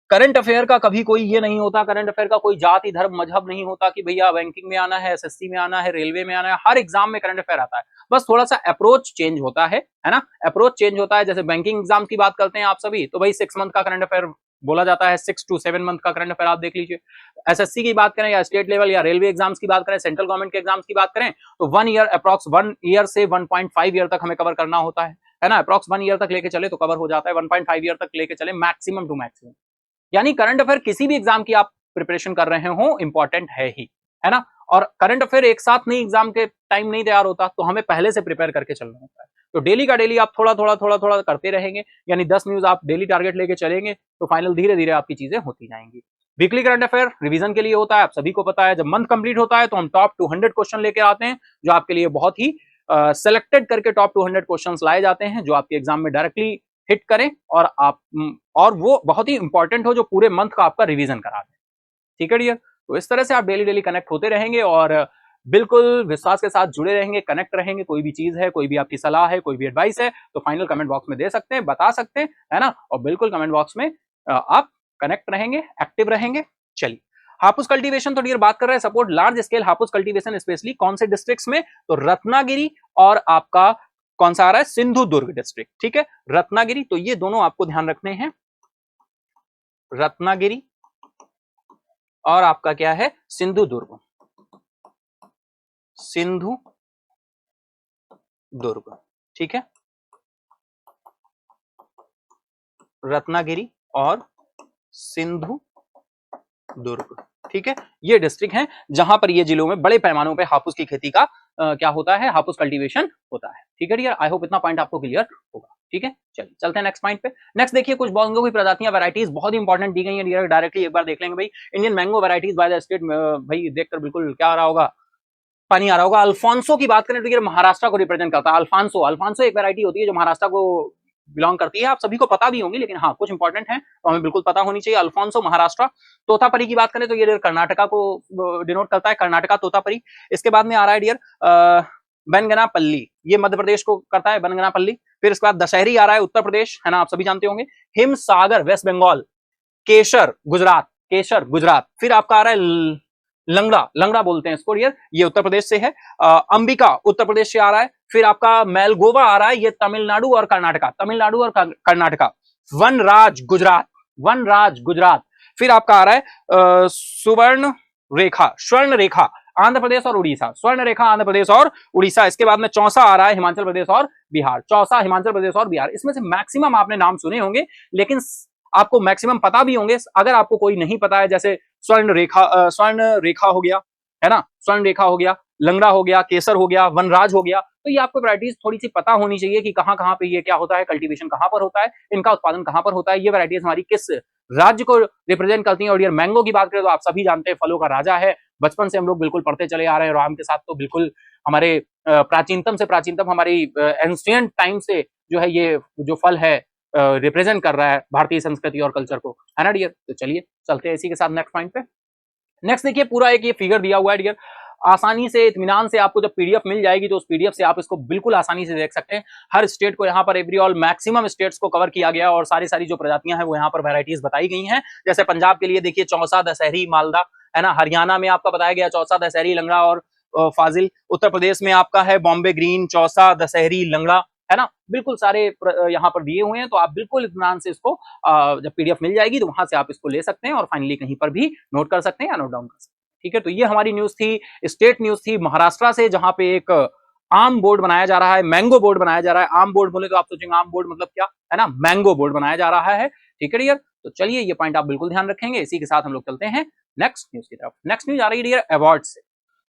[SPEAKER 2] करंट अफेयर का कभी कोई ये नहीं होता, करंट अफेयर का कोई जाति धर्म मजहब नहीं होता कि भैया बैंकिंग में आना है, एसएससी में आना है, रेलवे में आना है, हर एग्जाम में करंट अफेयर आता है। बस थोड़ा सा अप्रोच चेंज होता है ना, अप्रोच चेंज होता है। जैसे बैंकिंग एग्जाम की बात करते हैं आप सभी, तो भाई 6 मंथ का करंट अफेयर बोला जाता है, 6 to 7 मंथ का करंट अफेयर आप देख लीजिए। एसएससी की बात करें या स्टेट लेवल या रेलवे एग्जाम्स की बात करें, सेंट्रल गवर्नमेंट के एग्जाम्स की बात करें, तो 1 ईयर अप्रॉक्स 1 ईयर से 1.5 ईयर तक हमें कवर करना होता है ना। अप्रॉक्स 1 ईयर तक लेके चले तो कवर हो जाता है, 1.5 ईयर तक लेके चले मैक्सिमम टू मैक्सिमम। यानी करंट अफेयर किसी भी एग्जाम की आप प्रिपरेशन कर रहे हो इंपॉर्टेंट है ही, है ना। और करंट अफेयर एक साथ नहीं एग्जाम के टाइम नहीं तैयार होता, तो हमें पहले से प्रिपेयर करके चलना होता है। तो डेली का डेली आप थोड़ा थोड़ा करते रहेंगे, यानी 10 न्यूज आप डेली टारगेट लेके चलेंगे तो फाइनल धीरे धीरे आपकी चीजें होती जाएंगी। वीकली करंट अफेयर रिवीजन के लिए होता है, आप सभी को पता है। जब मंथ कंप्लीट होता है तो हम टॉप 200 क्वेश्चन लेके आते हैं, जो आपके लिए बहुत ही सेलेक्टेड करके टॉप 200 क्वेश्चंस लाए जाते हैं, जो आपके एग्जाम में डायरेक्टली हिट करें और आप और वो बहुत ही इंपॉर्टेंट हो, जो पूरे मंथ का आपका रिवीजन करा दें, ठीक है डियर। तो इस तरह से आप डेली डेली कनेक्ट होते रहेंगे और बिल्कुल विश्वास के साथ जुड़े रहेंगे, कनेक्ट रहेंगे। कोई भी चीज है, कोई भी आपकी सलाह है, कोई भी एडवाइस है, तो फाइनल कमेंट बॉक्स में दे सकते हैं, बता सकते हैं, है ना। और बिल्कुल कमेंट बॉक्स में आप कनेक्ट रहेंगे, एक्टिव रहेंगे। चलिए हापुस कल्टीवेशन तो डियर बात कर रहे हैं, support large scale Hapus cultivation specially कौन से डिस्ट्रिक्ट्स में, तो रत्नागिरी और आपका कौन सा आ रहा है, सिंधुदुर्ग डिस्ट्रिक्ट, ठीक है। रत्नागिरी, तो ये दोनों आपको ध्यान रखने हैं, रत्नागिरी और आपका क्या है, सिंधुदुर्ग, सिंधुदुर्ग, ठीक है। रत्नागिरी और सिंधुदुर्ग, ठीक है। ये डिस्ट्रिक्ट हैं जहां पर ये जिलों में बड़े पैमानों पे हापुस की खेती का क्या होता है, हापुस कल्टीवेशन होता है, ठीक है डियर। आई होप इतना पॉइंट आपको क्लियर होगा, ठीक है। चलिए चलते हैं नेक्स्ट पॉइंट पे। नेक्स्ट देखिए कुछ मैंगो की प्रजातियां, वैरायटीज बहुत ही इंपॉर्टेंट दी गई हैं डियर, डायरेक्टली एक बार देख लेंगे भाई। Indian mango varieties by the state, भाई देखकर बिल्कुल क्या आ रहा होगा, पानी आ रहा होगा। अल्फांसो की बात करें तो ये महाराष्ट्र को रिप्रेजेंट करता है। अल्फांसो एक वैरायटी होती है जो महाराष्ट्र को बिलोंग करती है, आप सभी को पता भी होंगी, लेकिन हाँ कुछ इंपॉर्टेंट है तो हमें बिल्कुल पता होनी चाहिए। अल्फांसो महाराष्ट्र। तोतापरी की बात करें तो ये कर्नाटका को डिनोट करता है, कर्नाटका तोतापरी। इसके बाद में आ रहा है डियर बनगनापल्ली, ये मध्य प्रदेश को करता है, बनगनापल्ली। फिर इसके बाद दशहरी आ रहा है, उत्तर प्रदेश, है ना, आप सभी जानते होंगे। हिमसागर वेस्ट बंगाल, केसर गुजरात, केसर गुजरात। फिर आपका आ रहा है लंगड़ा, लंगड़ा बोलते हैं इसको डियर, ये उत्तर प्रदेश से है। अंबिका उत्तर प्रदेश से आ रहा है। फिर आपका मैलगोवा आ रहा है, ये तमिलनाडु और कर्नाटका, तमिलनाडु और कर्नाटका। वनराज गुजरात, वनराज गुजरात। फिर आपका आ रहा है सुवर्ण रेखा, स्वर्ण रेखा आंध्र प्रदेश और उड़ीसा, स्वर्ण रेखा आंध्र प्रदेश और उड़ीसा। इसके बाद में चौसा आ रहा है हिमाचल प्रदेश और बिहार, चौसा हिमाचल प्रदेश और बिहार। इसमें से मैक्सिमम आपने नाम सुने होंगे, लेकिन आपको मैक्सिमम पता भी होंगे। अगर आपको कोई नहीं पता है, जैसे स्वर्ण रेखा हो गया, है ना, स्वर्ण रेखा हो गया, लंगड़ा हो गया, केसर हो गया, वनराज हो गया। तो ये आपको वैरायटीज थोड़ी सी पता होनी चाहिए कि कहाँ कहाँ पे ये क्या होता है, कल्टीवेशन कहाँ पर होता है, इनका उत्पादन कहाँ पर होता है, ये वैरायटीज हमारी किस राज्य को रिप्रेजेंट करती हैं। और ये मैंगो की बात करें तो आप सभी जानते हैं फलों का राजा है, बचपन से हम लोग बिल्कुल पढ़ते चले आ रहे हैं। और आम के साथ तो बिल्कुल हमारे प्राचीनतम से प्राचीनतम, हमारी एंशिएंट टाइम से जो है ये जो फल है रिप्रेजेंट कर रहा है भारतीय संस्कृति और कल्चर को, है ना डियर। तो चलिए चलते हैं इसी के साथ नेक्स्ट पॉइंट पे। नेक्स्ट देखिए, पूरा एक ये फिगर दिया हुआ है डियर, आसानी से इत्मीनान से आपको जब पीडीएफ मिल जाएगी तो उस पीडीएफ से आप इसको बिल्कुल आसानी से देख सकते हैं। हर स्टेट को यहाँ पर एवरी ऑल मैक्सिमम स्टेट्स को कवर किया गया और सारी जो प्रजातियां हैं वो यहाँ पर वैरायटीज बताई गई हैं। जैसे पंजाब के लिए देखिए चौसा, दशहरी, मालदा, है ना। हरियाणा में आपका बताया गया चौसा, दशहरी, लंगड़ा और फाजिल। उत्तर प्रदेश में आपका है बॉम्बे ग्रीन, चौसा, दशहरी, लंगड़ा, है ना। बिल्कुल सारे यहाँ पर दिए हुए हैं, तो आप बिल्कुल इत्मीनान से इसको जब पीडीएफ मिल जाएगी तो वहां से आप इसको ले सकते हैं और फाइनली कहीं पर भी नोट कर सकते हैं या नोट डाउन कर सकते हैं। ठीक है, तो ये हमारी न्यूज थी, स्टेट न्यूज थी महाराष्ट्र से, जहां पे एक आम बोर्ड बनाया जा रहा है, मैंगो बोर्ड बनाया जा रहा है। आम बोर्ड बोले तो आप सोचेंगे आम बोर्ड मतलब क्या, है ना, मैंगो बोर्ड बनाया जा रहा है। ठीक है डियर, तो चलिए ये पॉइंट आप बिल्कुल ध्यान रखेंगे। इसी के साथ हम लोग चलते हैं नेक्स्ट न्यूज की तरफ। नेक्स्ट न्यूज आ रही है डियर अवार्ड से।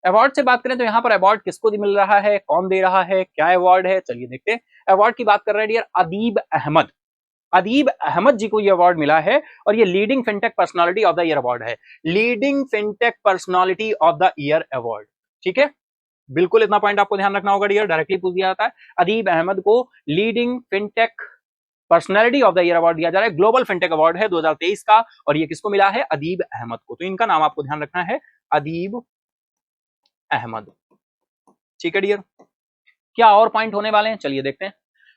[SPEAKER 2] अवार्ड से बात करें तो यहाँ पर अवार्ड किसको मिल रहा है, कौन दे रहा है, क्या अवार्ड है, चलिए देखते हैं। अवार्ड की बात कर रहे हैं डियर अदीब अहमद। अदीब अहमद जी को ये अवार्ड मिला है और ये leading fintech personality of the year award है। Leading fintech personality of the year award, ठीक है, बिल्कुल इतना पॉइंट आपको ध्यान रखना होगा डियर, डायरेक्टली पूछ दिया जाता है। अदीब अहमद को leading fintech personality of the year award दिया जा रहा है। ग्लोबल फिनटेक अवार्ड है 2023 का और ये किसको मिला है, अदीब अहमद को। तो इनका नाम आपको ध्यान रखना है, अदीब अहमद। ठीक है डियर, क्या और पॉइंट होने वाले हैं, चलिए देखते हैं।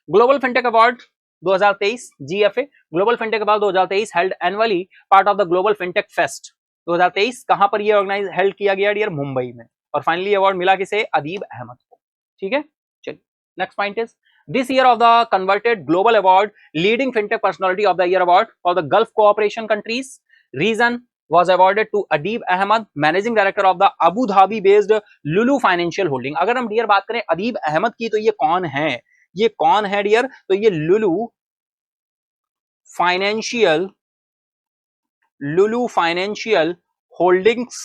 [SPEAKER 2] Global fintech award 2023 GFA, global fintech award 2023 held annually part of the global fintech fest 2023। कहां पर ये ऑर्गेनाइज हेल्ड किया गया डियर, मुंबई में। और फाइनली अवार्ड मिला किसे, अदीब अहमद को। ठीक है, चलिए next point is this year of the converted global award leading fintech personality of the year award for the Gulf cooperation countries region was awarded to Adeeb Ahmed, managing director of the Abu Dhabi based Lulu financial holding. अगर हम dear बात करें अदीब अहमद की, तो ये कौन है, ये कौन है डियर, तो ये Lulu financial holdings,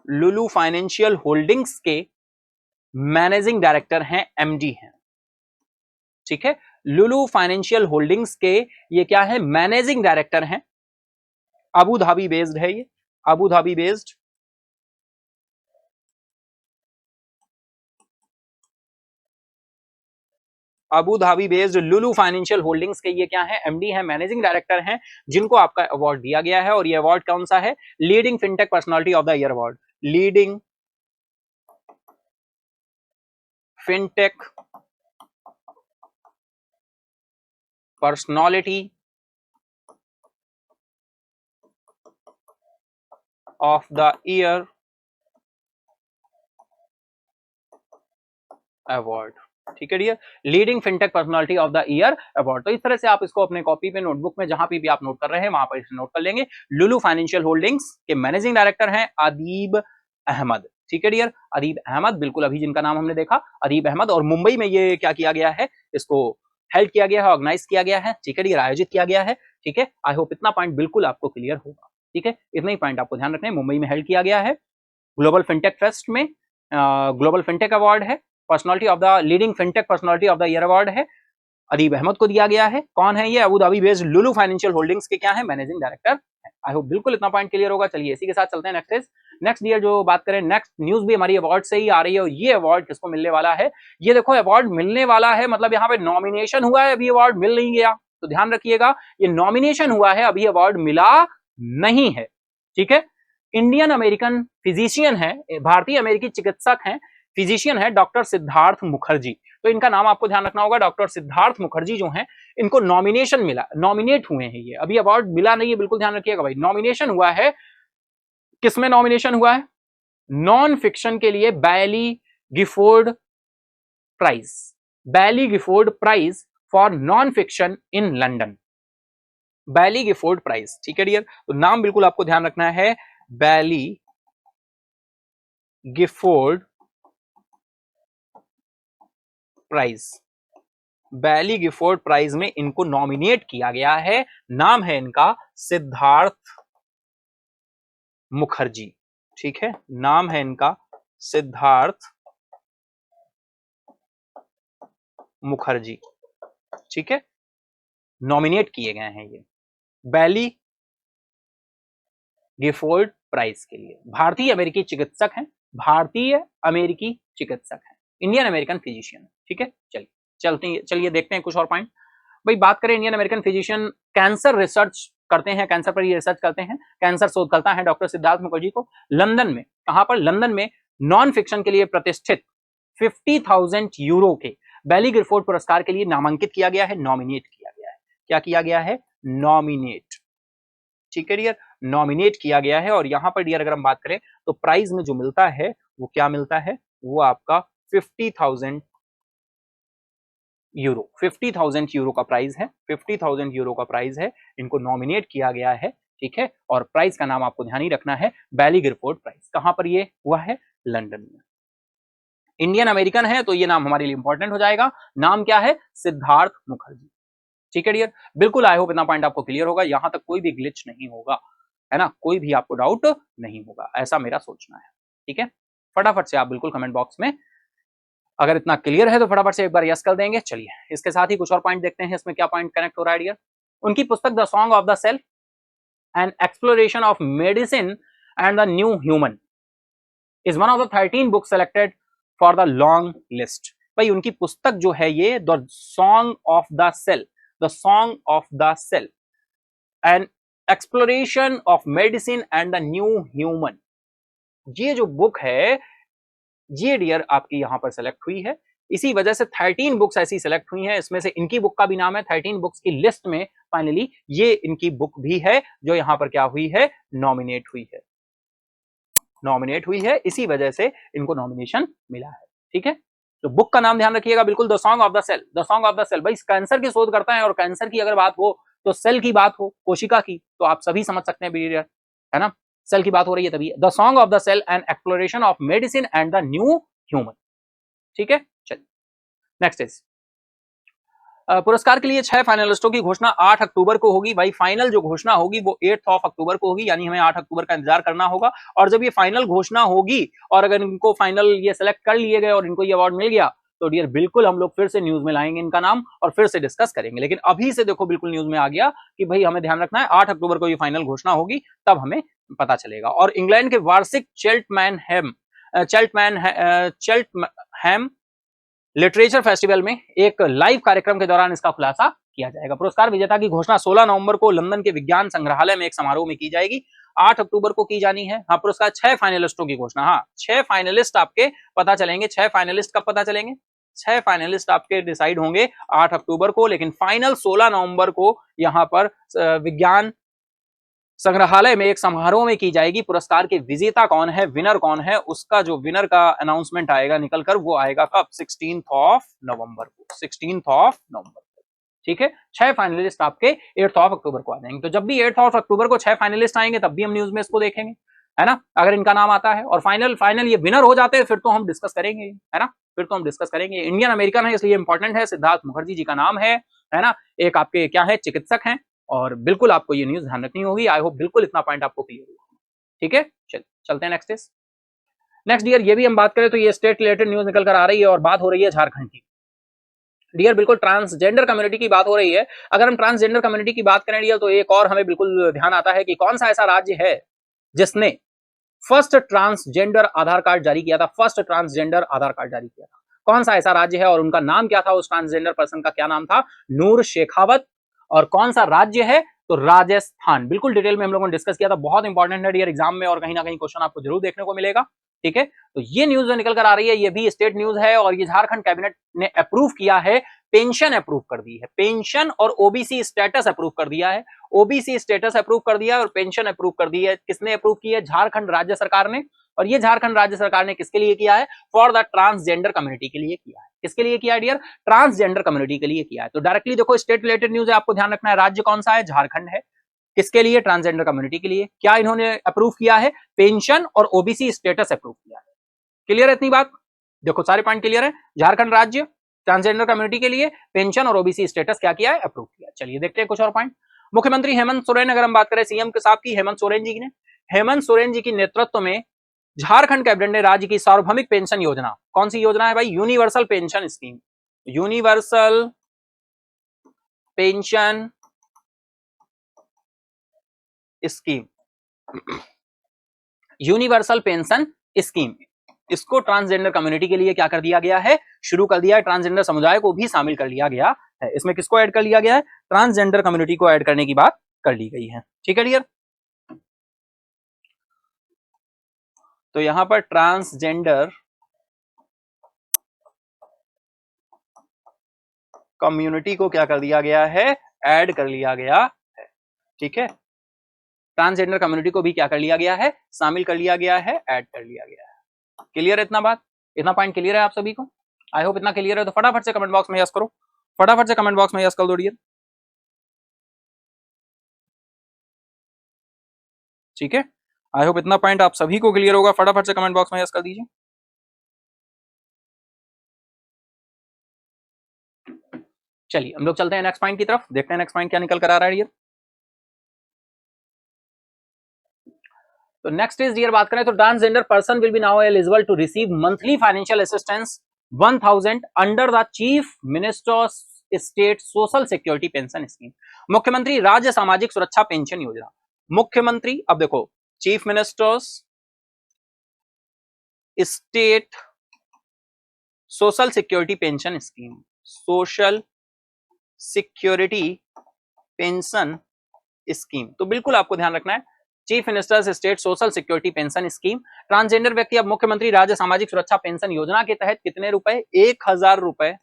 [SPEAKER 2] Lulu financial holdings के मैनेजिंग डायरेक्टर हैं, एमडी हैं। ठीक है, लुलू फाइनेंशियल होल्डिंग्स के ये क्या है, मैनेजिंग डायरेक्टर हैं। अबू धाबी बेस्ड है ये, Abu Dhabi based, Abu Dhabi based Lulu financial holdings के ये क्या है, एमडी है, मैनेजिंग डायरेक्टर हैं, जिनको आपका अवार्ड दिया गया है। और ये अवार्ड कौन सा है, leading fintech personality of the year award, leading fintech personality of the year award. ठीक है dear, leading fintech personality of the year award. तो इस तरह से आप इसको अपने कॉपी पे, नोटबुक में, जहां भी आप नोट कर रहे हैं वहां पर इसे नोट कर लेंगे। लुलू फाइनेंशियल होल्डिंग्स के मैनेजिंग डायरेक्टर हैं अदीब अहमद। ठीक है डियर, अदीब अहमद, बिल्कुल अभी जिनका नाम हमने देखा, अदीब अहमद। और मुंबई में ये क्या किया गया है, इसको हेल्ड किया गया है, ऑर्गेनाइज किया गया है। ठीक है डियर, आयोजित किया गया है। ठीक है, आई होप इतना पॉइंट बिल्कुल आपको क्लियर होगा। ठीक है, इतना ही पॉइंट आपको ध्यान रखना है, मुंबई में हेल्ड किया गया है, ग्लोबल फिनटेक फेस्ट में, ग्लोबल फिनटेक अवार्ड है, personality of the leading fintech personality of the year award है, अदीब अहमद को दिया गया है। कौन है ये, Abu Dhabi based Lulu financial holdings के क्या है, मैनेजिंग डायरेक्टर। आई होप बिल्कुल इतना पॉइंट क्लियर होगा। चलिए इसी के साथ चलते हैं नेक्स्ट इज नेक्स्ट ईयर जो बात करें, नेक्स्ट न्यूज भी हमारी अवार्ड से ही आ रही है। और ये अवार्ड किसको मिलने वाला है, ये देखो अवार्ड मिलने वाला है, मतलब यहाँ पे नॉमिनेशन हुआ है, अभी अवार्ड मिल नहीं गया, तो ध्यान रखिएगा, ये नॉमिनेशन हुआ है, अभी अवार्ड मिला नहीं है। ठीक है, इंडियन अमेरिकन फिजिशियन है, भारतीय अमेरिकी चिकित्सक हैं, फिजिशियन है, डॉक्टर सिद्धार्थ मुखर्जी। तो इनका नाम आपको ध्यान रखना होगा, डॉक्टर सिद्धार्थ मुखर्जी जो हैं, इनको नॉमिनेशन मिला, नॉमिनेट हुए हैं ये, अभी अवार्ड मिला नहीं है, बिल्कुल ध्यान रखिएगा भाई। नॉमिनेशन हुआ है, किसमें नॉमिनेशन हुआ है, नॉन फिक्शन के लिए Baillie Gifford prize, Baillie Gifford prize for non fiction in London, Baillie Gifford prize. ठीक है डियर, तो नाम बिल्कुल आपको ध्यान रखना है, Baillie Gifford prize, Baillie Gifford prize में इनको नॉमिनेट किया गया है। नाम है इनका सिद्धार्थ मुखर्जी। ठीक है, नाम है इनका सिद्धार्थ मुखर्जी। ठीक है, नॉमिनेट किए गए हैं ये बैली गिफोर्ड प्राइज के लिए। भारतीय अमेरिकी चिकित्सक हैं, भारतीय अमेरिकी चिकित्सक हैं, इंडियन अमेरिकन फिजिशियन। ठीक है, चलिए देखते हैं कुछ और पॉइंट। भाई बात करें Indian American physician, cancer research करते हैं, कैंसर पर ये रिसर्च करते हैं, कैंसर शोधकर्ता हैं डॉक्टर सिद्धार्थ मुखर्जी को लंदन में, कहां पर, लंदन में नॉन फिक्शन के लिए प्रतिष्ठित 50,000 यूरो के बैली गिरफोर्ड पुरस्कार के लिए नामांकित किया गया है, नॉमिनेट किया गया है। क्या किया गया है? नॉमिनेट। ठीक है डियर, नॉमिनेट किया गया है। और यहां पर डियर अगर हम बात करें तो प्राइज में जो मिलता है वो क्या मिलता है? वो आपका 50,000 यूरो, 50,000 यूरो का प्राइज है, 50,000 यूरो का प्राइज है, इनको नॉमिनेट किया गया है। ठीक है, और प्राइज का नाम आपको ध्यान ही रखना है बैली गिरफोर्ड प्राइज। कहां पर ये हुआ है? लंदन में। इंडियन अमेरिकन है तो ये नाम हमारे लिए इंपॉर्टेंट हो जाएगा। नाम क्या है? सिद्धार्थ मुखर्जी। ठीक है डियर, बिल्कुल आई होप इतना पॉइंट आपको क्लियर होगा, यहां तक कोई भी ग्लिच नहीं होगा, है ना, कोई भी आपको डाउट नहीं होगा, ऐसा मेरा सोचना है। ठीक है, फटाफट से आप बिल्कुल कमेंट बॉक्स में अगर इतना क्लियर है तो फटाफट से एक बार यस कर देंगे। चलिए इसके साथ ही कुछ और पॉइंट देखते हैं, इसमें क्या पॉइंट कनेक्ट हो रहा है डियर। उनकी पुस्तक the song of the cell and exploration of medicine and the new human is one of the 13 book selected for the long list. भाई उनकी पुस्तक जो है ये the song of the cell, the song of the cell and exploration of medicine and the new human, ये जो book है ये डियर आपकी यहां पर सेलेक्ट हुई है। इसी वजह से 13 बुक्स ऐसी सेलेक्ट हुई हैं, इसमें से इनकी बुक का भी नाम है 13 बुक्स की लिस्ट में फाइनली ये इनकी बुक भी है जो यहां पर क्या हुई है? नॉमिनेट हुई है, नॉमिनेट हुई है, इसी वजह से इनको नॉमिनेशन मिला है। ठीक है, तो बुक का नाम ध्यान रखिएगा बिल्कुल, the song of the cell, the song of the cell. भाई कैंसर की शोध करता है और कैंसर की अगर बात हो तो सेल की बात हो, कोशिका की, तो आप सभी समझ सकते हैं डियर, है ना, सेल की बात हो रही है तभी। The song of the cell and exploration of medicine and the new human. ठीक है, चलिए नेक्स्ट इज पुरस्कार के लिए 6 फाइनलिस्टों की घोषणा 8 अक्टूबर को होगी। भाई फाइनल जो घोषणा होगी वो 8 अक्टूबर को होगी, यानी हमें 8 अक्टूबर का इंतजार करना होगा। और जब ये फाइनल घोषणा होगी और अगर इनको फाइनल ये सिलेक्ट कर लिए गए और इनको ये अवार्ड मिल गया तो डियर बिल्कुल हम लोग फिर से न्यूज में लाएंगे इनका नाम और फिर से डिस्कस करेंगे। लेकिन अभी से देखो बिल्कुल न्यूज में आ गया कि भाई हमें ध्यान रखना है 8 अक्टूबर को ये फाइनल घोषणा होगी, तब हमें पता चलेगा। और इंग्लैंड के वार्षिक चेल्टमैनहेम लिटरेचर फेस्टिवल में एक लाइव कार्यक्रम के दौरान इसका खुलासा किया जाएगा। पुरस्कार विजेता की घोषणा 16 नवंबर को लंदन के विज्ञान संग्रहालय में एक समारोह में की जाएगी, 8 अक्टूबर को की जानी है। हाँ, पुरस्कार 6 फाइनलिस्टों की घोषणा, हाँ 6 फाइनलिस्ट आपके पता चलेंगे। 6 फाइनलिस्ट कब पता चलेंगे? 6 फाइनलिस्ट आपके डिसाइड होंगे 8 अक्टूबर को, लेकिन फाइनल 16 नवंबर को यहां पर विज्ञान संग्रहालय में एक समारोह में की जाएगी। पुरस्कार के विजेता कौन है, विनर कौन है, उसका जो विनर का अनाउंसमेंट आएगा निकलकर, वो आएगा कब? 16 नवंबर को, 16 नवंबर को। ठीक है, 6 फाइनलिस्ट आपके 8 अक्टूबर को आ जाएंगे। तो जब भी 8 अक्टूबर को 6 फाइनलिस्ट आएंगे तब भी हम न्यूज में इसको देखेंगे, है ना, अगर इनका नाम आता है और फाइनल ये विनर हो जाते हैं फिर तो हम डिस्कस करेंगे, है ना, फिर तो हम डिस्कस करेंगे। इंडियन अमेरिकन है इसलिए इंपॉर्टेंट है, सिद्धार्थ मुखर्जी जी का नाम है ना, एक आपके क्या है, चिकित्सक हैं, और बिल्कुल आपको ये न्यूज ध्यान रखनी होगी। आई होप बिल्कुल इतना पॉइंट आपको क्लियर होगा। ठीक है, चलते हैं नेक्स्ट डियर। ये भी हम बात करें तो ये स्टेट रिलेटेड न्यूज निकल कर आ रही है और बात हो रही है झारखंड की। डियर बिल्कुल ट्रांसजेंडर कम्युनिटी की बात हो रही है। अगर हम ट्रांसजेंडर कम्युनिटी की बात करें डियर तो एक और हमें बिल्कुल ध्यान आता है कि कौन सा ऐसा राज्य है जिसने फर्स्ट ट्रांसजेंडर आधार कार्ड जारी किया था, फर्स्ट ट्रांसजेंडर आधार कार्ड जारी किया था। कौन सा ऐसा राज्य है और उनका नाम क्या था, उस ट्रांसजेंडर पर्सन का क्या नाम था? नूर शेखावत। और कौन सा राज्य है? तो राजस्थान। बिल्कुल डिटेल में हम लोगों ने डिस्कस किया था, बहुत इंपॉर्टेंट है डियर एग्जाम में और कहीं ना कहीं क्वेश्चन आपको जरूर देखने को मिलेगा। ठीक है, तो ये न्यूज जो निकल कर आ रही है ये भी स्टेट न्यूज है और ये झारखंड कैबिनेट ने अप्रूव किया है, पेंशन अप्रूव कर दी है, पेंशन और ओबीसी स्टेटस अप्रूव कर दिया है। ओबीसी स्टेटस अप्रूव कर दिया और पेंशन अप्रूव कर दी है। किसने अप्रूव की है? झारखंड राज्य सरकार ने। और ये झारखंड राज्य सरकार ने किसके लिए किया है? फॉर द ट्रांसजेंडर कम्युनिटी के लिए किया है। किसके लिए किया है डियर? ट्रांसजेंडर कम्युनिटी के लिए किया है। तो डायरेक्टली देखो स्टेट रिलेटेड न्यूज है, आपको ध्यान रखना है राज्य कौन सा है? झारखंड है। किसके लिए? ट्रांसजेंडर कम्युनिटी के लिए। क्या इन्होंने अप्रूव किया है? पेंशन और ओबीसी स्टेटस अप्रूव किया है। क्लियर है इतनी बात? देखो सारे पॉइंट क्लियर है। झारखंड राज्य ट्रांसजेंडर कम्युनिटी के लिए पेंशन और ओबीसी स्टेटस क्या किया है? अप्रूव किया। चलिए देखते हैं कुछ और पॉइंट। मुख्यमंत्री हेमंत सोरेन, अगर हम बात करें सीएम के साहब की, हेमंत सोरेन जी ने, हेमंत सोरेन जी की नेतृत्व में झारखंड कैबिनेट ने राज्य की सार्वभौमिक पेंशन योजना, कौन सी योजना है भाई? Universal pension scheme, universal pension scheme, universal pension scheme, इसको ट्रांसजेंडर कम्युनिटी के लिए क्या कर दिया गया है? शुरू कर दिया है। ट्रांसजेंडर समुदाय को भी शामिल कर लिया गया है। इसमें किसको ऐड कर लिया गया है? ट्रांसजेंडर कम्युनिटी को ऐड करने की बात कर ली गई है। ठीक है डियर, तो यहां पर ट्रांसजेंडर कम्युनिटी को क्या कर दिया गया है? ऐड कर लिया गया है। ठीक है, ट्रांसजेंडर कम्युनिटी को भी क्या कर लिया गया है? शामिल कर लिया गया है, ऐड कर लिया गया है। क्लियर है इतना बात? इतना पॉइंट क्लियर है आप सभी को? आई होप इतना क्लियर है। तो फटाफट से कमेंट बॉक्स में यस करो, फटाफट से कमेंट बॉक्स में यस कर दो डियर। ठीक है, आई होप इतना पॉइंट आप सभी को क्लियर होगा। फटाफट से कमेंट बॉक्स में यस कर दीजिए। चलिए हम लोग चलते हैं नेक्स्ट पॉइंट की तरफ, देखते हैं नेक्स्ट पॉइंट क्या निकल कर आ रहा है डियर। तो नेक्स्ट इज डियर, बात करें तो transgender person will be now eligible to receive monthly financial assistance 1000 under the chief minister state social security pension scheme, मुख्यमंत्री राज्य सामाजिक सुरक्षा पेंशन योजना। मुख्यमंत्री, अब देखो, chief minister's state social security pension scheme, social security pension scheme, तो बिल्कुल आपको ध्यान रखना है, chief minister's state social security pension scheme. Transgender व्यक्ति अब मुख्यमंत्री राज्य सामाजिक सुरक्षा पेंशन योजना के तहत कितने रुपए? 1000 रुपए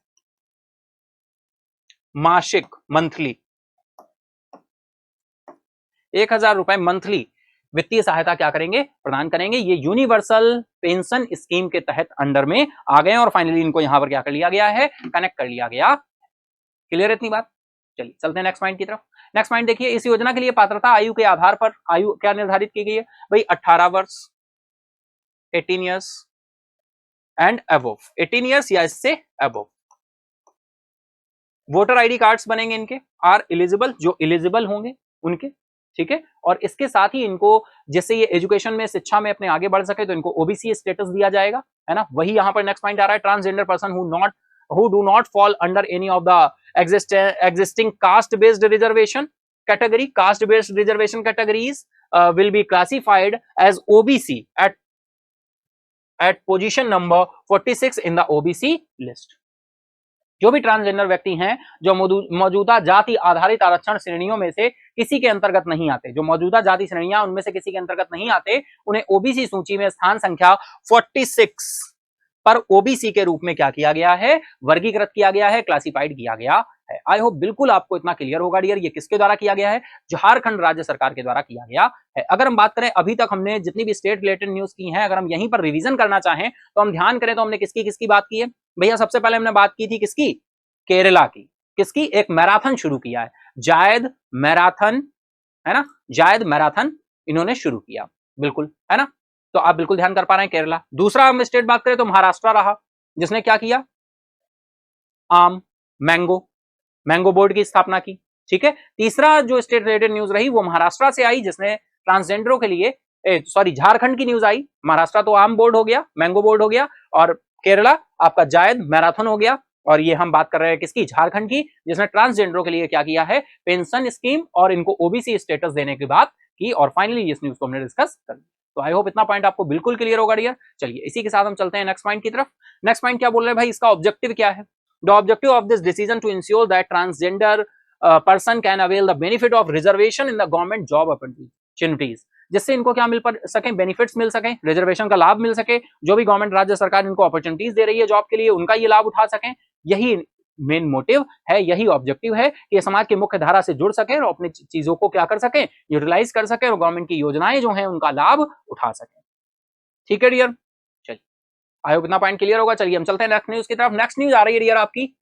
[SPEAKER 2] मासिक, मंथली, 1000 रुपए मंथली वित्तीय सहायता क्या करेंगे? प्रदान करेंगे। ये यूनिवर्सल पेंशन स्कीम के तहत अंडर में आ गए और फाइनली इनको यहां पर क्या कर लिया गया है? कनेक्ट कर लिया गया। क्लियर है इतनी बात? चलिए चलते हैं नेक्स्ट पॉइंट की तरफ। नेक्स्ट पॉइंट देखिए, इस योजना के लिए पात्रता आयु के आधार पर आयु क्या निर्धारित की गई है भाई? 18 वर्ष, 18 ईयर्स एंड अबव, 18 ईयर्स या इससे अबव। वोटर आईडी कार्ड्स बनेंगे इनके, आर एलिजिबल, जो एलिजिबल होंगे उनके। ठीक है, और इसके साथ ही इनको, जैसे ये एजुकेशन में, शिक्षा में अपने आगे बढ़ सके, तो इनको ओबीसी स्टेटस दिया जाएगा, है ना। वही यहां पर नेक्स्ट पॉइंट आ रहा है, transgender person who do not fall under any of the existing caste based reservation category, caste based reservation categories will be classified as OBC at position number 46 in the OBC list। जो भी transgender व्यक्ति हैं जो मौजूदा जाति आधारित आरक्षण श्रेणियों में से किसी के अंतर्गत नहीं आते, जो मौजूदा जाति श्रेणियां उनमें से किसी के अंतर्गत नहीं आते, उन्हें ओबीसी सूची में स्थान संख्या 46 पर ओबीसी के रूप में क्या किया गया है? वर्गीकृत किया गया है, क्लासिफाइड किया गया है। आई होप बिल्कुल आपको इतना क्लियर होगा डियर। ये किसके द्वारा किया गया है? झारखंड राज्य सरकार के द्वारा किया गया है। अगर हम बात करें, अभी तक हमने जितनी भी स्टेट रिलेटेड न्यूज की हैं, अगर हम यहीं पर रिवीजन करना चाहें तो हम ध्यान करें तो हमने किसकी किसकी बात की है भैया? सबसे पहले हमने बात की थी किसकी? केरला की। किसकी? एक मैराथन शुरू किया है, जायद मैराथन, है ना, जायद मैराथन इन्होंने शुरू किया, बिल्कुल, है ना। तो आप बिल्कुल ध्यान कर पा रहे हैं, केरला। दूसरा हम स्टेट बात करें तो महाराष्ट्र रहा, जिसने क्या किया? आम, मैंगो बोर्ड की स्थापना की। ठीक है, तीसरा जो स्टेट रिलेटेड न्यूज रही वो महाराष्ट्र से आई, जिसने ट्रांसजेंडरों के लिए, सॉरी, झारखंड की न्यूज आई। महाराष्ट्र तो आम बोर्ड हो गया, मैंगो बोर्ड हो गया, और केरला आपका जायद मैराथन हो गया। और ये हम बात कर रहे हैं किसकी? झारखंड की, जिसने ट्रांसजेंडरों के लिए क्या किया है? पेंशन स्कीम और इनको ओबीसी स्टेटस देने की बात की। और फाइनली इस न्यूज को हमने डिस्कस कर लिया। तो आई होप इतना पॉइंट आपको बिल्कुल क्लियर होगा डियर। चलिए इसी के साथ हम चलते हैं नेक्स्ट पॉइंट की तरफ। नेक्स्ट पॉइंट क्या बोल रहे हैं भाई? इसका ऑब्जेक्टिव क्या है? The objective of this decision to ensure that transgender person can avail the benefit of reservation in the government job opportunities, जिससे इनको क्या मिल सके? बेनिफिट्स मिल सके, रिजर्वेशन का लाभ मिल सके। जो भी गवर्नमेंट राज्य सरकार इनको अपॉर्चुनिटीज दे रही है जॉब के लिए, उनका ये लाभ उठा सकें। यही मेन मोटिव है, यही ऑब्जेक्टिव है कि समाज की मुख्य धारा से जुड़ सके और अपनी चीजों को क्या कर सके? यूटिलाइज कर सके और गवर्नमेंट की योजनाएं जो हैं उनका लाभ उठा सके। ठीक है डियर, चलिए आई होप इतना पॉइंट क्लियर होगा। चलिए हम चलते हैं नेक्स्ट न्यूज की तरफ। नेक्स्ट न्यूज आ रही है डियर आपकी,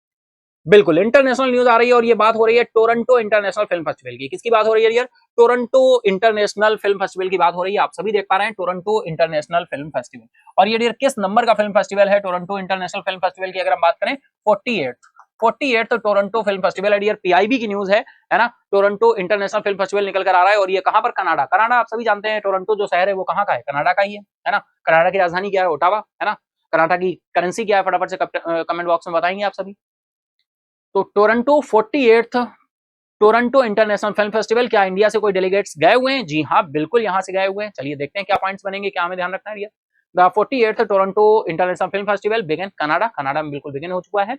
[SPEAKER 2] बिल्कुल इंटरनेशनल न्यूज आ रही है, और ये बात हो रही है टोरंटो इंटरनेशनल फिल्म फेस्टिवल की। किसकी बात हो रही है dear? Toronto international film festival की बात हो रही है। आप सभी देख पा रहे हैं टोरंटो इंटरनेशनल फिल्म फेस्टिवल। और ये डियर किस नंबर का फिल्म फेस्टिवल है? टोरंटो इंटरनेशनल फिल्म फेस्टिवल की अगर हम बात करें 48 48th टोरंटो फिल्म फेस्टिवल है डियर, पीआईबी की न्यूज है ना। टोरंटो इंटरनेशनल फिल्म फेस्टिवल निकल कर आ रहा है और ये कहां पर, कनाडा। कनाडा आप सभी जानते हैं, टोरंटो जो शहर है वो कहां का है, कनाडा का ही है ना। कनाडा की राजधानी क्या है, ओटावा, है ना। कनाडा की करेंसी क्या है, फटाफट से कमेंट बॉक्स में बताएंगे आप सभी। तो Toronto 48th Toronto international film festival, क्या इंडिया से कोई डेलीगेट्स गए हुए हैं? जी हाँ, बिल्कुल यहां से गए हुए हैं। चलिए देखते हैं क्या पॉइंट्स बनेंगे, क्या हमें ध्यान रखना है। The 48th Toronto international film festival begin Canada, Canada में बिल्कुल बिगिन हो चुका है।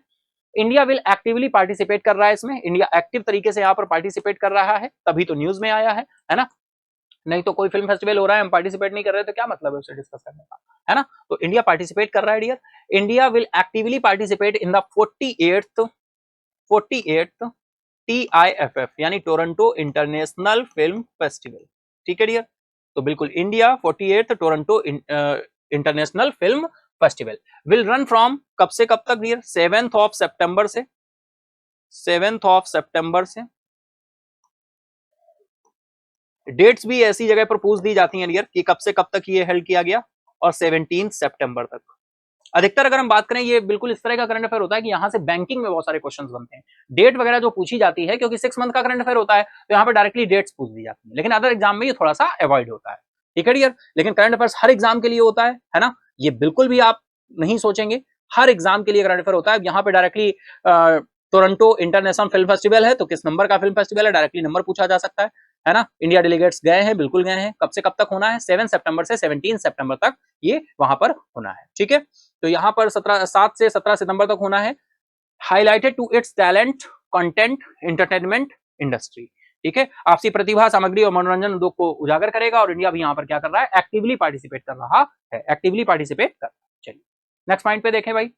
[SPEAKER 2] इंडिया विल एक्टिवली पार्टिसिपेट कर रहा है इसमें, इंडिया एक्टिव तरीके से यहाँ पर पार्टिसिपेट कर रहा है, तभी तो न्यूज में आया है ना। नहीं तो कोई फिल्म फेस्टिवल हो रहा है, हम पार्टिसिपेट नहीं कर रहे तो क्या मतलब है उसे डिस्कस करने का, है ना। तो इंडिया पार्टिसिपेट कर रहा है dear. India will actively participate in the 48th TIFF यानी टोरंटो इंटरनेशनल फिल्म फेस्टिवल, ठीक है डियर। तो बिल्कुल India 48th Toronto international film festival will run from, कब से कब तक डियर, 7th ऑफ सितंबर से, 7th ऑफ सितंबर से। डेट्स भी ऐसी जगह पर पूछ दी जाती हैं डियर कि कब से कब तक ये हेल्ड किया गया, और 17 सितंबर तक। अधिकतर अगर हम बात करें, ये बिल्कुल इस तरह का करंट अफेयर होता है कि यहाँ से बैंकिंग में बहुत सारे क्वेश्चंस बनते हैं। डेट वगैरह जो पूछी जाती है, क्योंकि 6 मंथ का करंट अफेयर होता है तो यहाँ पे डायरेक्टली डेट्स पूछ दी जाती है, लेकिन अदर एग्जाम में ये थोड़ा सा अवॉइड होता है, ठीक है डियर। लेकिन करंट अफेयर्स हर एग्जाम के लिए होता है ना, ये बिल्कुल भी आप नहीं सोचेंगे, हर एग्जाम के लिए करंट अफेयर होता है। यहाँ पे directly Toronto international film festival है तो किस नंबर का फिल्म फेस्टिवल है, डायरेक्टली नंबर पूछा जा सकता है ना। इंडिया डेलीगेट्स गए हैं, बिल्कुल गए हैं। कब से कब तक होना है, 7 सितंबर से 17 सितंबर तक ये वहां पर होना है, ठीक है। तो यहाँ पर 7 से 17 सितंबर तक होना है। Highlighted to its talent, content, entertainment industry, ठीक है। आपसी प्रतिभा, सामग्री और मनोरंजन उद्योग को उजागर करेगा और इंडिया भी यहाँ पर क्या कर रहा है, एक्टिवली पार्टिसिपेट कर रहा है, एक्टिवली पार्टिसिपेट कर रहा है। चलिए नेक्स्ट पॉइंट पे देखें भाई।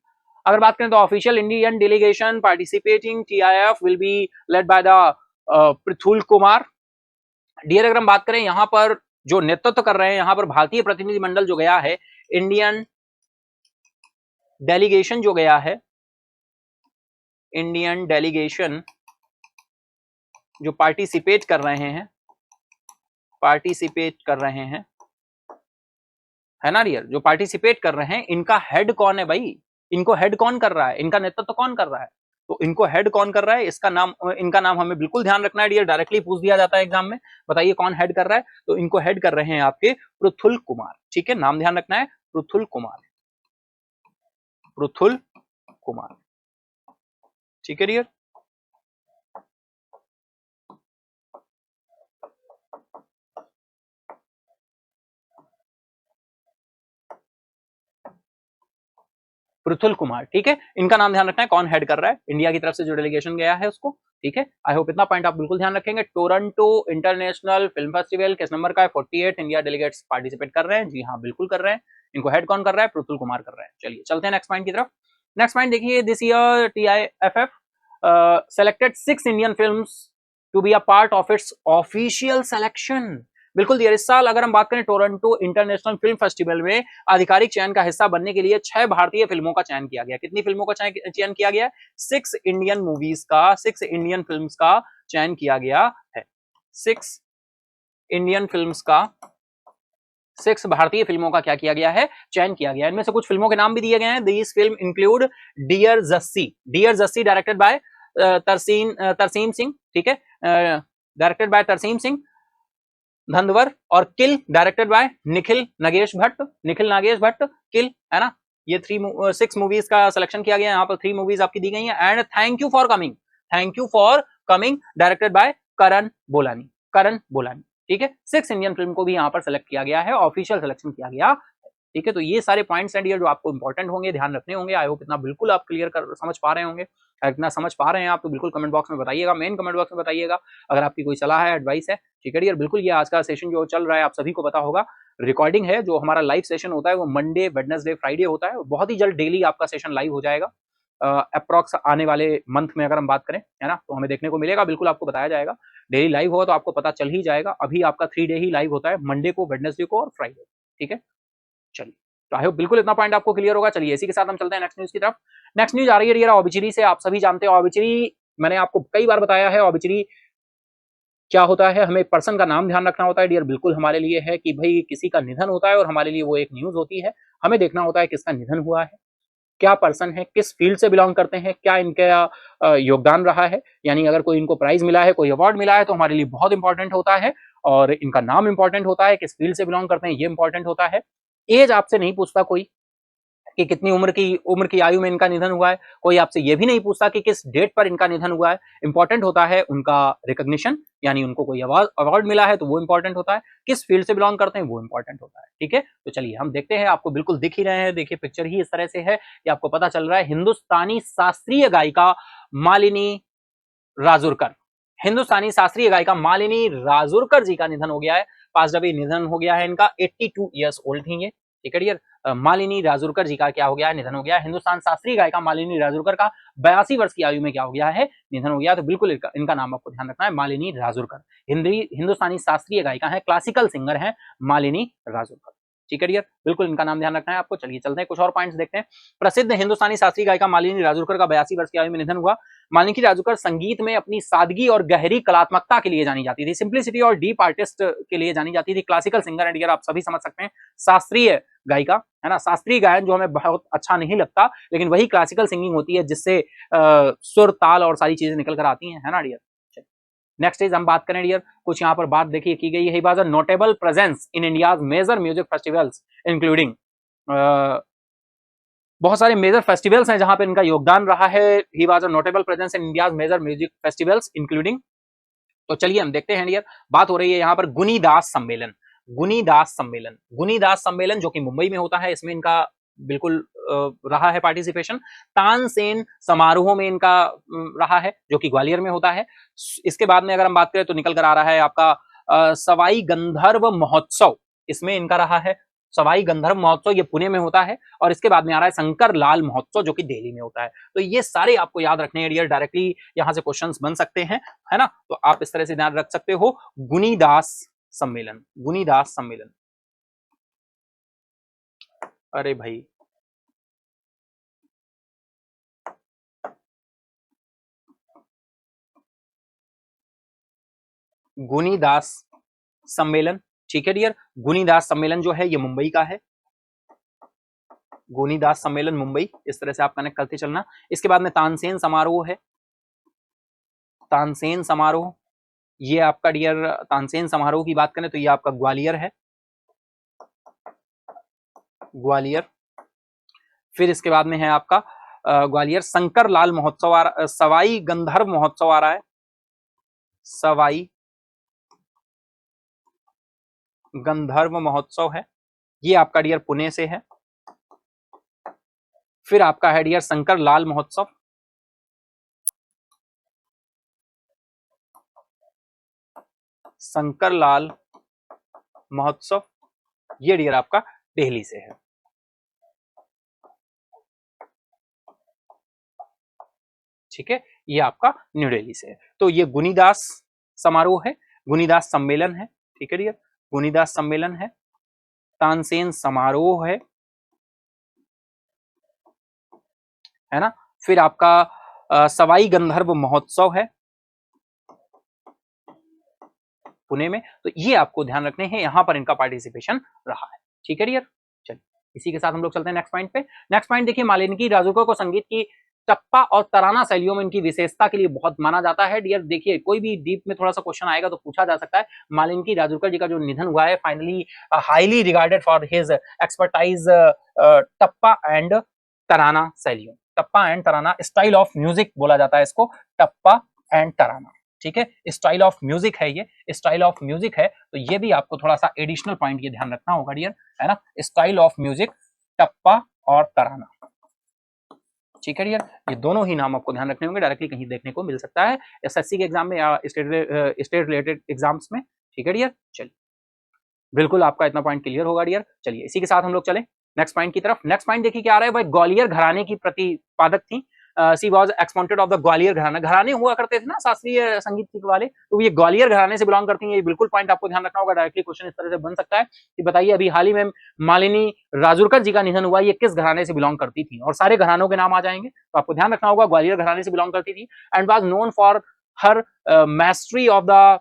[SPEAKER 2] अगर बात करें तो official Indian delegation participating TIF will be led by the Prithul Kumar dear. अगर हम बात करें यहाँ पर जो नेतृत्व कर रहे हैं, यहाँ पर भारतीय प्रतिनिधिमंडल जो गया है, इंडियन डेलीगेशन जो गया है, इंडियन डेलीगेशन जो पार्टिसिपेट कर रहे हैं, पार्टिसिपेट कर रहे हैं, है ना डियर, जो पार्टिसिपेट कर रहे हैं, इनका हेड कौन है भाई, इनको हेड कौन कर रहा है, इनका नेतृत्व कौन कर रहा है, तो इनको हेड कौन कर रहा है, इसका नाम, इनका नाम हमें बिल्कुल ध्यान रखना है डियर, डायरेक्टली पूछ दिया जाता है एग्जाम में, बताइए कौन हेड कर रहा है, तो इनको हेड कर रहे हैं आपके पृथुल कुमार, ठीक है, नाम ध्यान रखना है, पृथुल कुमार, पृथुल कुमार, ठीक है डियर। पृथुल कुमार, ठीक है, इनका नाम ध्यान रखना है, कौन हेड कर रहा है, इंडिया की तरफ से जो डेलीगेशन गया है उसको, ठीक है। आई होप इतना पॉइंट आप बिल्कुल ध्यान रखेंगे। टोरंटो इंटरनेशनल फिल्म फेस्टिवल किस नंबर का है, 48, इंडिया डेलीगेट्स पार्टिसिपेट कर रहे हैं, जी हाँ बिल्कुल कर रहे हैं। इनको हेड कौन कर रहा है, पृथुल कुमार कर रहे हैं। चलिए चलते हैं नेक्स्ट पॉइंट की तरफ। नेक्स्ट पॉइंट देखिए, this year TIFF selected 6 Indian films to be a part of its official selection. बिल्कुल यार, इस साल अगर हम बात करें टोरंटो इंटरनेशनल फिल्म फेस्टिवल में आधिकारिक चयन का हिस्सा बनने के लिए 6 भारतीय फिल्मों का चयन किया गया। कितनी फिल्मों का चयन किया गया? 6 इंडियन मूवीज का, 6 इंडियन फिल्म्स का चयन किया गया है। 6 इंडियन फिल्म्स का, 6 भारतीय फिल्मों का क्या किया गया है, चयन किया गया। इनमें से कुछ फिल्मों के नाम भी दिए गए हैं। This film include dear Jassi, dear Jassi directed by Tarsem Singh, ठीक है, डायरेक्टेड बाय तरसीम सिंह धंधवर, और kill directed by Nikhil Nagesh Bhat, Nikhil Nagesh Bhat, kill, है ना। ये 6 मूवीज का सिलेक्शन किया गया है, यहाँ पर 3 मूवीज आपकी दी गई हैं। And thank you for coming, thank you for coming directed by Karan Bolani, Karan Bolani, ठीक है। 6 इंडियन फिल्म को भी यहाँ पर सेलेक्ट किया गया है, ऑफिशियल सिलेक्शन किया गया, ठीक है। तो ये सारे पॉइंट्स एंड जो आपको इंपॉर्टेंट होंगे, ध्यान रखने होंगे। आई होप इतना बिल्कुल आप क्लियर कर समझ पा रहे होंगे। इतना समझ पा रहे हैं आप तो बिल्कुल कमेंट बॉक्स में बताइएगा, मेन कमेंट बॉक्स में बताइएगा। अगर आपकी कोई सलाह है, एडवाइस है, ठीक है डियर। बिल्कुल ये आज का सेशन जो चल रहा है आप सभी को पता होगा, रिकॉर्डिंग है। जो हमारा लाइव सेशन होता है वो मंडे, वेडनेसडे, फ्राइडे होता है। बहुत ही जल्द डेली आपका सेशन लाइव हो जाएगा। अप्रॉक्स आने वाले मंथ में अगर हम बात करें, है ना, तो हमें देखने को मिलेगा, बिल्कुल आपको बताया जाएगा। डेली लाइव होगा तो आपको पता चल ही जाएगा। अभी आपका 3 डे ही लाइव होता है, मंडे को, वेडनेसडे को और फ्राइडे, ठीक है। चलिए, तो आई होप बिल्कुल इतना पॉइंट आपको क्लियर होगा। चलिए इसी के साथ हम चलते हैं नेक्स्ट न्यूज की तरफ। नेक्स्ट न्यूज आ रही है डियर ऑबिचरी से। आप सभी जानते हैं ऑबिचरी, मैंने आपको कई बार बताया है ऑबिचरी क्या होता है। हमें पर्सन का नाम ध्यान रखना होता है डियर, बिल्कुल हमारे लिए है कि भाई किसी का निधन होता है और हमारे लिए वो एक न्यूज होती है। हमें देखना होता है किसका निधन हुआ है, क्या पर्सन है, किस फील्ड से बिलोंग करते हैं, क्या इनका योगदान रहा है, यानी अगर कोई इनको प्राइज मिला है, कोई अवार्ड मिला है तो हमारे लिए बहुत इंपॉर्टेंट होता है, और इनका नाम इंपॉर्टेंट होता है, किस फील्ड से बिलोंग करते हैं ये इंपॉर्टेंट होता है। एज आपसे नहीं पूछता कोई कि कितनी उम्र की आयु में इनका निधन हुआ है, कोई आपसे ये भी नहीं पूछता कि किस डेट पर इनका निधन हुआ है। इंपॉर्टेंट होता है उनका रिकॉग्निशन, यानी उनको कोई अवार्ड मिला है तो वो इंपॉर्टेंट होता है, किस फील्ड से बिलोंग करते हैं वो इंपॉर्टेंट होता है। ठीक है, तो चलिए हम देखते हैं, आपको बिल्कुल दिख ही रहे हैं, देखिए पिक्चर ही इस तरह से है कि आपको पता चल रहा है। हिंदुस्तानी शास्त्रीय गायिका मालिनी राजुरकर, हिंदुस्तानी शास्त्रीय गायिका मालिनी राजुरकर जी का निधन हो गया है। पास अभी निधन हो गया है इनका, 82 ईयर्स ओल्ड थी ये। ठीक है डियर, मालिनी राजुरकर जी का क्या हो गया है, निधन हो गया है। हिंदुस्तान शास्त्रीय गायिका मालिनी राजुरकर का 82 वर्ष की आयु में क्या हो गया है, निधन हो गया। तो बिल्कुल इनका नाम आपको ध्यान रखना है, मालिनी राजुरकर। हिंदुस्तानी शास्त्रीय गायिका है, क्लासिकल सिंगर है मालिनी राजुरकर। ठीक है डियर, बिल्कुल इनका नाम ध्यान रखना है आपको। चलिए चलते हैं, कुछ और पॉइंट्स देखते हैं। प्रसिद्ध हिंदुस्तानी शास्त्रीय गायिका मालिनी राजुरकर का 82 वर्ष की आयु में निधन हुआ। मालिनी राजुरकर संगीत में अपनी सादगी और गहरी कलात्मकता के लिए जानी जाती थी, सिंप्लिसिटी और डीप आर्टिस्ट के लिए जानी जाती थी। क्लासिकल सिंगर एंड डियर, आप सभी समझ सकते हैं, शास्त्रीय गायिका है ना। शास्त्रीय गायन जो हमें बहुत अच्छा नहीं लगता, लेकिन वही क्लासिकल सिंगिंग होती है जिससे सुर ताल और सारी चीजें निकल कर आती हैं, है ना डियर। नेक्स्ट इज हम बात करें डियर, कुछ यहाँ पर बात देखिए की गई है। He was a notable presence in India's major music festivals including, बहुत सारे मेजर फेस्टिवल्स हैं जहां पे इनका योगदान रहा है। He was a notable presence in India's major music festivals including. तो चलिए हम देखते हैं डियर, बात हो रही है यहाँ पर गुनीदास सम्मेलन। गुनीदास सम्मेलन जो कि मुंबई में होता है, इसमें इनका बिल्कुल रहा है पार्टिसिपेशन। तानसेन समारोह में इनका रहा है जो कि ग्वालियर में होता है। इसके बाद में अगर हम बात करें तो निकल कर आ रहा है आपका सवाई गंधर्व महोत्सव, इसमें इनका रहा है। सवाई गंधर्व महोत्सव ये पुणे में होता है, और इसके बाद में आ रहा है शंकर लाल महोत्सव जो कि दिल्ली में होता है। तो ये सारे आपको याद रखने हैं डियर, डायरेक्टली यहां से क्वेश्चंस बन सकते हैं, है ना। तो आप इस तरह से ध्यान रख सकते हो। गुनीदास सम्मेलन, गुनीदास सम्मेलन। अरे भाई गुनीदास सम्मेलन, ठीक है डियर। गुनीदास सम्मेलन जो है ये मुंबई का है, गुनीदास सम्मेलन मुंबई, इस तरह से आप कनेक्ट करते चलना। इसके बाद में तानसेन समारोह है, तानसेन समारोह ये आपका डियर, तानसेन समारोह की बात करें तो ये आपका ग्वालियर है, ग्वालियर। फिर इसके बाद में है आपका ग्वालियर शंकर लाल महोत्सव सवाई गंधर्व महोत्सव आ रहा है, सवाई गंधर्व महोत्सव है, ये आपका डियर पुणे से है। फिर आपका है डियर शंकर लाल महोत्सव, शंकर लाल महोत्सव ये डियर आपका दिल्ली से है। ठीक है, ये आपका न्यू दिल्ली से है। तो ये गुनीदास समारोह है, गुनीदास सम्मेलन है। ठीक है डियर, गुनीदास सम्मेलन है, तानसेन समारोह है ना। फिर आपका सवाई गंधर्व महोत्सव है पुणे में। तो ये आपको ध्यान रखने हैं, यहां पर इनका पार्टिसिपेशन रहा है। ठीक है डियर, चलिए इसी के साथ हम लोग चलते हैं नेक्स्ट पॉइंट पे। नेक्स्ट पॉइंट देखिए, मालिनी राजुरकर को संगीत की टप्पा और तराना शैलियों में इनकी विशेषता के लिए बहुत माना जाता है डियर। देखिए कोई भी डीप में थोड़ा सा क्वेश्चन आएगा तो पूछा जा सकता है। मालिनी राजुरकर जी का जो निधन हुआ है, finally highly regarded for his expertise tappa and tarana शैलियों, tappa and tarana style of music बोला जाता है इसको, टप्पा एंड तराना। ठीक है, स्टाइल ऑफ म्यूजिक है ये, स्टाइल ऑफ म्यूजिक है। तो ये भी आपको थोड़ा सा एडिशनल पॉइंट ये ध्यान रखना होगा डियर, है ना। स्टाइल ऑफ म्यूजिक, टप्पा और तराना। ठीक है डियर, ये दोनों ही नाम आपको ध्यान रखने होंगे, डायरेक्टली कहीं देखने को मिल सकता है एसएससी के एग्जाम में या स्टेट रिलेटेड एग्जाम्स में। ठीक है डियर, चलिए बिल्कुल आपका इतना पॉइंट क्लियर होगा डियर। चलिए इसी के साथ हम लोग चले नेक्स्ट पॉइंट की तरफ। नेक्स्ट पॉइंट देखिए क्या आ रहा है भाई, ग्वालियर घराने की प्रतिपादक थी। सी वॉज एक्सपॉन्टेड ऑफ द ग्वालियर घराना, घराने हुआ करते थे ना शास्त्रीय संगीत वाले, तो ये ग्वालियर घराने से बिलोंग करती है। ये बिल्कुल पॉइंट आपको ध्यान रखना होगा, डायरेक्टली क्वेश्चन इस तरह से बन सकता है कि बताइए अभी हाल ही में मालिनी राजुरकर जी का निधन हुआ, ये किस घराने से बिलोंग करती थी, और सारे घरानों के नाम आ जाएंगे। तो आपको ध्यान रखना होगा, ग्वालियर घराने से बिलोंग करती थी and was known for her मैस्ट्री of the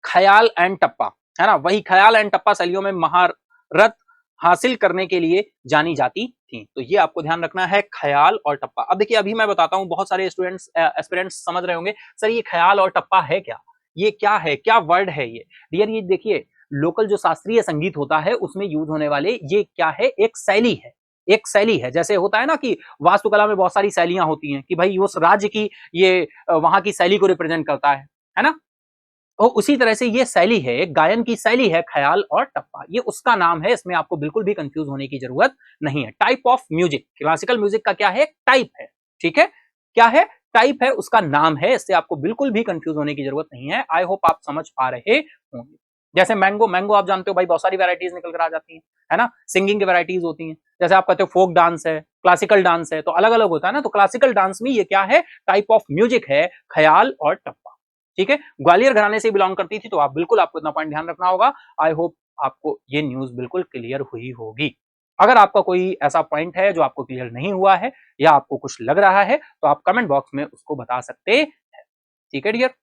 [SPEAKER 2] ख्याल एंड टप्पा, है ना। वही ख्याल एंड टप्पा शैलियों में महारत हासिल करने के लिए जानी जाती थी। तो ये आपको ध्यान रखना है, ख्याल और टप्पा। अब देखिए अभी मैं बताता हूं, बहुत सारे स्टूडेंट्स एस्पिरेंट्स समझ रहे होंगे सर ये ख्याल और टप्पा है क्या, ये क्या है, क्या वर्ड है ये। डियर ये देखिए लोकल जो शास्त्रीय संगीत होता है उसमें यूज होने वाले ये क्या है, एक शैली है, एक शैली है। जैसे होता है ना कि वास्तुकला में बहुत सारी शैलियां होती हैं कि भाई उस राज्य की ये वहां की शैली को रिप्रेजेंट करता है ना। तो उसी तरह से ये शैली है, एक गायन की शैली है ख्याल और टप्पा, ये उसका नाम है, इसमें आपको बिल्कुल भी कंफ्यूज होने की जरूरत नहीं है। Type of music, classical music का क्या है, टाइप है, ठीक है, क्या है, टाइप है, उसका नाम है, इससे आपको बिल्कुल भी कंफ्यूज होने की जरूरत नहीं है। आई होप आप समझ पा रहे होंगे। जैसे मैंगो, मैंगो आप जानते हो भाई बहुत सारी वैरायटीज निकल कर आ जाती है ना। सिंगिंग की वैरायटीज होती हैं, जैसे आप कहते हो फोक डांस है, क्लासिकल डांस है, तो अलग अलग होता है ना। तो क्लासिकल डांस में ये क्या है, टाइप ऑफ म्यूजिक है, ख्याल और टप्पा, ठीक है। ग्वालियर घराने से बिलोंग करती थी, तो आप बिल्कुल आपको इतना पॉइंट ध्यान रखना होगा। आई होप आपको ये न्यूज बिल्कुल क्लियर हुई होगी। अगर आपका कोई ऐसा पॉइंट है जो आपको क्लियर नहीं हुआ है या आपको कुछ लग रहा है तो आप कमेंट बॉक्स में उसको बता सकते हैं, ठीक है डियर।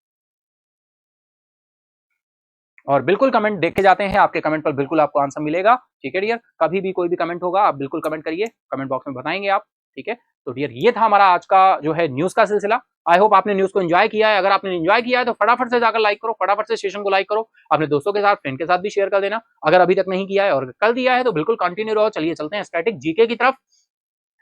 [SPEAKER 2] और बिल्कुल कमेंट देख के जाते हैं, आपके कमेंट पर बिल्कुल आपको आंसर मिलेगा, ठीक है डियर। कभी भी कोई भी कमेंट होगा आप बिल्कुल कमेंट करिए, कमेंट बॉक्स में बताएंगे आप, ठीक है। तो डियर ये था हमारा आज का जो है न्यूज का सिलसिला। आई होप आपने न्यूज को एंजॉय किया है। अगर आपने एंजॉय किया है तो फटाफट से जाकर लाइक करो, फटाफट से सेशन को लाइक करो, अपने दोस्तों के साथ, फ्रेंड के साथ भी शेयर कर देना अगर अभी तक नहीं किया है, और कल दिया है तो बिल्कुल कंटिन्यू रहो। चलिए चलते हैं स्टैटिक जीके की तरफ।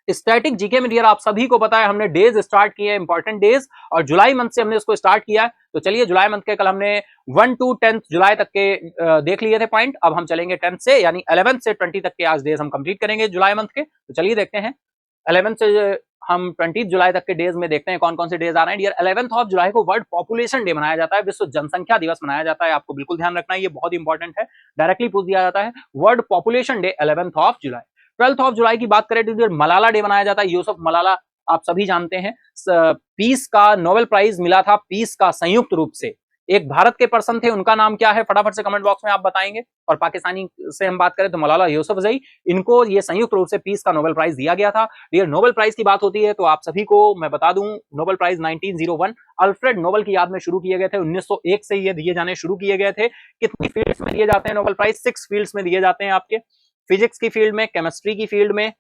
[SPEAKER 2] स्टैटिक जीके में डियर आप सभी को पता है हमने डेज स्टार्ट किए, इंपॉर्टेंट डेज, और जुलाई मंथ से हमने इसको स्टार्ट किया है। तो चलिए जुलाई मंथ के कल हमने 1 to 10 जुलाई तक के देख लिए थे पॉइंट। अब हम चलेंगे 10 से यानी 11 से 20 तक के आज डेज हम कंप्लीट करेंगे जुलाई मंथ के। तो चलिए देखते हैं 11 से हम 20 जुलाई तक के डेज में देखते हैं कौन कौन से डेज आ रहे हैं। डियर 11th ऑफ जुलाई को वर्ल्ड पॉपुलेशन डे मनाया जाता है, विश्व जनसंख्या दिवस मनाया जाता है। आपको बिल्कुल ध्यान रखना है, ये बहुत इंपॉर्टेंट है, डायरेक्टली पूछ दिया जाता है। World population day 11th of July. 12th of July की बात करें तो मलाला डे मनाया जाता है। यूसुफ मलाला आप सभी जानते हैं, पीस का नोबेल प्राइज मिला था, पीस का संयुक्त रूप से। एक भारत के पर्सन थे, उनका नाम क्या है फटाफट से कमेंट बॉक्स में आप बताएंगे। और पाकिस्तानी से हम बात करें तो मलाला यूसुफजई, इनको ये संयुक्त रूप से पीस का नोबेल प्राइज दिया गया था। डियर नोबेल प्राइज की बात होती है तो आप सभी को मैं बता दूं नोबेल प्राइज 1901 अल्फ्रेड नोबेल की याद में शुरू किए गए थे। 1901 से ये दिए जाने शुरू किए गए थे। कितनी फील्ड्स में दिए जाते हैं नोबेल प्राइज, 6 फील्ड्स में दिए जाते हैं आपके। फिजिक्स की फील्ड में, केमिस्ट्री की फील्ड में,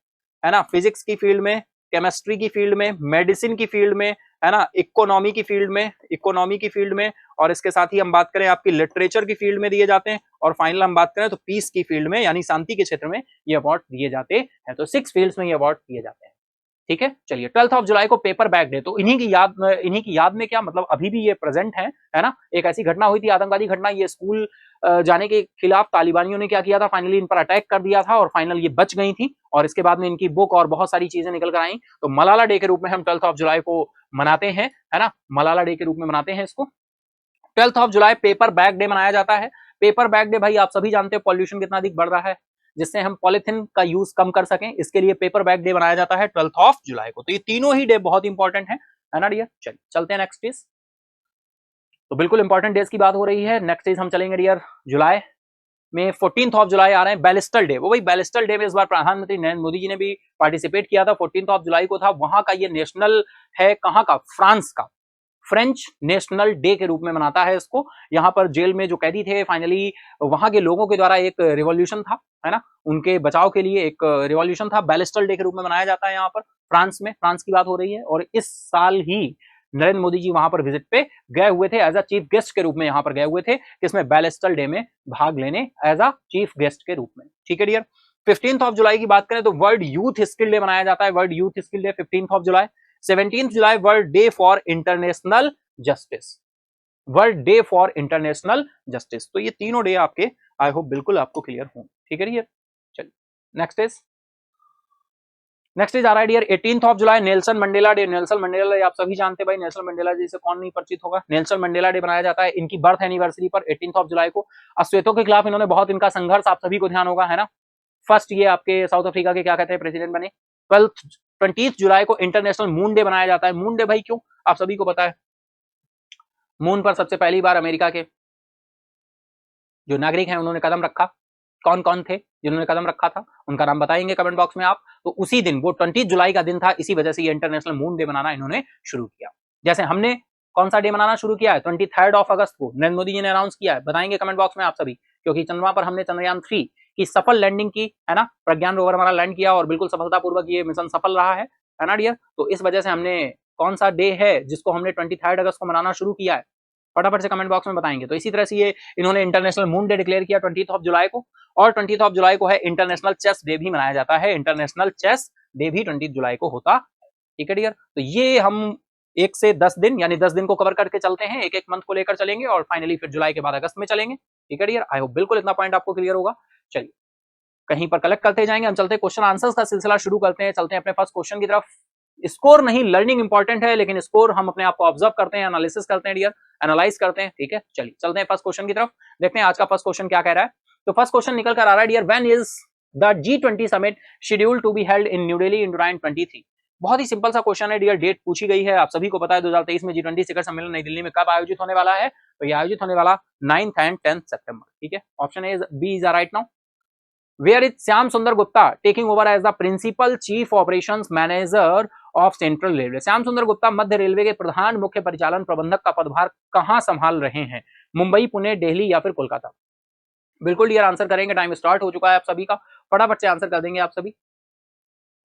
[SPEAKER 2] है ना, फिजिक्स की फील्ड में, केमिस्ट्री की फील्ड में, मेडिसिन की फील्ड में, है ना, इकोनॉमी की फील्ड में, इकोनॉमी की फील्ड में, और इसके साथ ही हम बात करें आपकी लिटरेचर की फील्ड में दिए जाते हैं, और फाइनल हम बात करें तो पीस की फील्ड में यानी शांति के क्षेत्र में ये अवार्ड दिए जाते हैं। तो 6 फील्ड्स में ये अवार्ड दिए जाते हैं, ठीक है। चलिए 12th ऑफ जुलाई को पेपर बैग डे, तो इन्हीं की याद में क्या मतलब अभी भी ये प्रेजेंट है ना। एक ऐसी घटना हुई थी, आतंकवादी घटना, ये स्कूल जाने के खिलाफ तालिबानियों ने क्या किया था, फाइनली इन पर अटैक कर दिया था और फाइनल ये बच गई थी, और इसके बाद में इनकी बुक और बहुत सारी चीजें निकल कर आई। तो मलाला डे के रूप में हम 12th ऑफ जुलाई को मनाते हैं, है ना, मलाला डे के रूप में मनाते हैं इसको। 12th of July paper bag day मनाया जाता है। पेपर बैग डे भाई आप सभी जानते हो पॉल्यूशन कितना अधिक बढ़ रहा है, जिससे हम पॉलिथीन का यूज कम कर सकें, इसके लिए पेपर बैग डे मनाया जाता है 12th ऑफ जुलाई को। तो ये तीनों ही डे बहुत इंपॉर्टेंट है ना डियर। चलिए चलते हैं नेक्स्ट डेज। तो बिल्कुल इंपॉर्टेंट डेज की बात हो रही है। नेक्स्ट डेज हम चलेंगे डियर जुलाई में 14th ऑफ जुलाई आ रहे हैं, बैलिस्टल डे। वो भाई बैलिस्टल डे में इस बार प्रधानमंत्री नरेंद्र मोदी जी ने भी पार्टिसिपेट किया था। 14th ऑफ जुलाई को था, वहां का ये नेशनल है, कहां का, फ्रांस का, फ्रेंच नेशनल डे के रूप में मनाता है इसको। यहाँ पर जेल में जो कैदी थे फाइनली वहां के लोगों के द्वारा एक रिवॉल्यूशन था, है ना, उनके बचाव के लिए एक रिवॉल्यूशन था, बैलिस्टल डे के रूप में मनाया जाता है यहाँ पर फ्रांस में। फ्रांस की बात हो रही है, और इस साल ही नरेंद्र मोदी जी वहां पर विजिट पे गए हुए थे, एज अ चीफ गेस्ट के रूप में यहाँ पर गए हुए थे, किसमें, बैलिस्टल डे में भाग लेने एज अ चीफ गेस्ट के रूप में, ठीक है डियर। 15th ऑफ जुलाई की बात करें तो वर्ल्ड यूथ स्किल डे मनाया जाता है, world youth skill day 15th of July. 17th July world day for international justice, world day for international justice. तो ये तीनों डे आपके आई होप बिल्कुल आपको क्लियर हों, ठीक है डियर। चलिए नेक्स्ट इज आ रहा है डियर 18th ऑफ जुलाई Nelson Mandela day. Nelson Mandela day आप सभी जानते हैं भाई, नेल्सन मंडेला जी से कौन नहीं परिचित होगा। नेल्सन मंडेला डे बनाया जाता है इनकी बर्थ एनिवर्सरी पर 18th ऑफ जुलाई को। अश्वेतों के खिलाफ इन्होंने बहुत इनका संघर्ष आप सभी को ध्यान होगा, है ना। फर्स्ट ये आपके साउथ अफ्रीका के क्या कहते हैं प्रेसिडेंट बने। 20th जुलाई को इंटरनेशनल मून डे बनाया जाता है। मून डे भाई क्यों, आप सभी को पता है, मून पर सबसे पहली बार अमेरिका के जो नागरिक हैं उन्होंने कदम रखा। कौन कौन थे जिन्होंने कदम रखा था, उनका नाम बताएंगे कमेंट बॉक्स में आप। तो उसी दिन, वो 20 जुलाई का दिन था, इसी वजह से ये इंटरनेशनल मून डे मनाना इन्होंने शुरू किया। जैसे हमने कौन सा डे मनाना शुरू किया है, 23 ऑफ अगस्त को नरेंद्र मोदी जी ने अनाउंस किया है, बताएंगे कमेंट बॉक्स में आप सभी, क्योंकि चंद्रमा पर हमने चंद्रयान 3 की सफल लैंडिंग की, है ना, प्रज्ञान रोवर हमारा लैंड किया और बिल्कुल सफलतापूर्वक ये मिशन सफल रहा है ना डियर। तो इस वजह से हमने कौन सा डे है जिसको हमने 23 अगस्त को मनाना शुरू किया है, फटाफट से कमेंट बॉक्स में बताएंगे। तो इसी तरह से ये इन्होंने इंटरनेशनल मून डे डिक्लेयर किया 20 जुलाई को, और 20 जुलाई को है इंटरनेशनल चेस डे भी मनाया जाता है, इंटरनेशनल चेस डे भी 20 जुलाई को होता है। ठीक है डियर, तो ये हम 1 से 10 दिन यानी 10 दिन को कवर करके चलते हैं, एक एक मंथ को लेकर चलेंगे और फाइनली फिर जुलाई के बाद अगस्त में चलेंगे। ठीक है डियर, आई होप बिल्कुल इतना पॉइंट आपको क्लियर होगा। चलिए कहीं पर कलेक्ट करते जाएंगे, हम चलते क्वेश्चन आंसर्स का सिलसिला शुरू करते हैं, चलते हैं अपने फर्स्ट क्वेश्चन की तरफ। स्कोर नहीं, लर्निंग इंपॉर्टेंट है, लेकिन स्कोर हम अपने आप को ऑब्जर्व करते हैं, एनालिसिस करते हैं डियर, एनालाइज करते हैं। ठीक है, चलिए चलते हैं फर्स्ट क्वेश्चन की तरफ, देखते हैं आज का फर्स्ट क्वेश्चन क्या कह रहा है। तो फर्स्ट क्वेश्चन निकल कर आ रहा है dear, when is the G20 summit scheduled to be held in new Delhi in 2023। बहुत ही सिंपल सा क्वेश्चन है डियर, डेट पूछी गई है, आप सभी को पता है 2023 में G20 शिखर सम्मेलन नई दिल्ली में कब आयोजित होने वाला है, तो ये आयोजित होने वाला 9th and 10th सितंबर। ठीक है, option A B is right now. Where is Shyam Sundar Gupta taking over as the principal chief operations manager of Central Railway? Shyam सुंदर गुप्ता मध्य रेलवे के प्रधान मुख्य परिचालन प्रबंधक का पदभार कहां संभाल रहे हैं? मुंबई, पुणे, दिल्ली या फिर कोलकाता? बिल्कुल डियर आंसर करेंगे, टाइम स्टार्ट हो चुका है आप सभी का, फटाफट से आंसर कर देंगे आप सभी।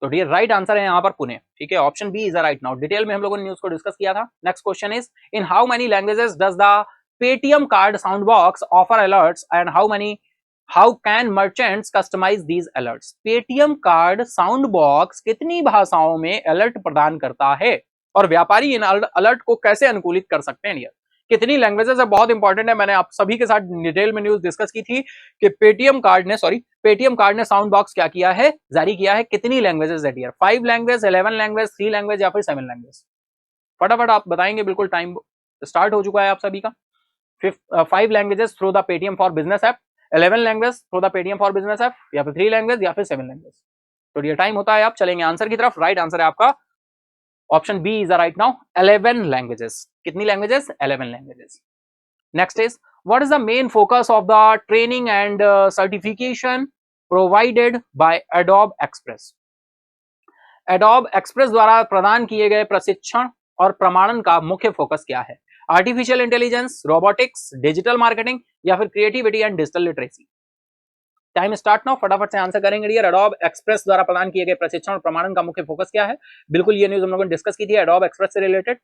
[SPEAKER 2] तो डियर राइट आंसर है यहाँ पर पुणे। ठीक है, option B is right now. Detail में हम लोगों ने न्यूज को डिस्कस किया था। Next question is, in how many languages does the Paytm card sound box offer alerts and how can merchants customise these alerts? Paytm card sound box कितनी भाषाओं में अलर्ट प्रदान करता है और व्यापारी इन अलर्ट को कैसे अनुकूलित कर सकते हैं? कितनी लैंग्वेजेस है, बहुत इंपॉर्टेंट है। मैंने आप सभी के साथ डिटेल में न्यूज डिस्कस की थी कि पेटीएम कार्ड ने साउंड बॉक्स क्या किया है, जारी किया है, कितनी लैंग्वेजेस है डियर? 5 लैंग्वेज, 11 लैंग्वेज, 3 लैंग्वेज या फिर 7 लैंग्वेज? फटाफट आप बताएंगे, बिल्कुल टाइम स्टार्ट हो चुका है आप सभी का। 5 languages through the Paytm for business app, 11 language through the Paytm for business app, या फिर 3 लैंग्वेज या फिर 7 लैंग्वेज? तो डियर टाइम होता है, आप चलेंगे आंसर की तरफ। राइट आंसर है आपका option B is right now, 11 languages. कितनी languages? 11 languages. Next is, what is the main focus of the training and certification provided by Adobe Express? Adobe Express द्वारा प्रदान किए गए प्रशिक्षण और प्रमाणन का मुख्य फोकस क्या है? Artificial intelligence, robotics, digital marketing या फिर creativity and digital literacy? Time start now, फटाफट से आंसर करेंगे डियर। एडोब एक्सप्रेस द्वारा प्रदान किए गए प्रशिक्षण और प्रमाणन का मुख्य फोकस क्या है? बिल्कुल ये न्यूज हम लोगों ने डिस्कस की थी एडोब एक्सप्रेस से रिलेटेड।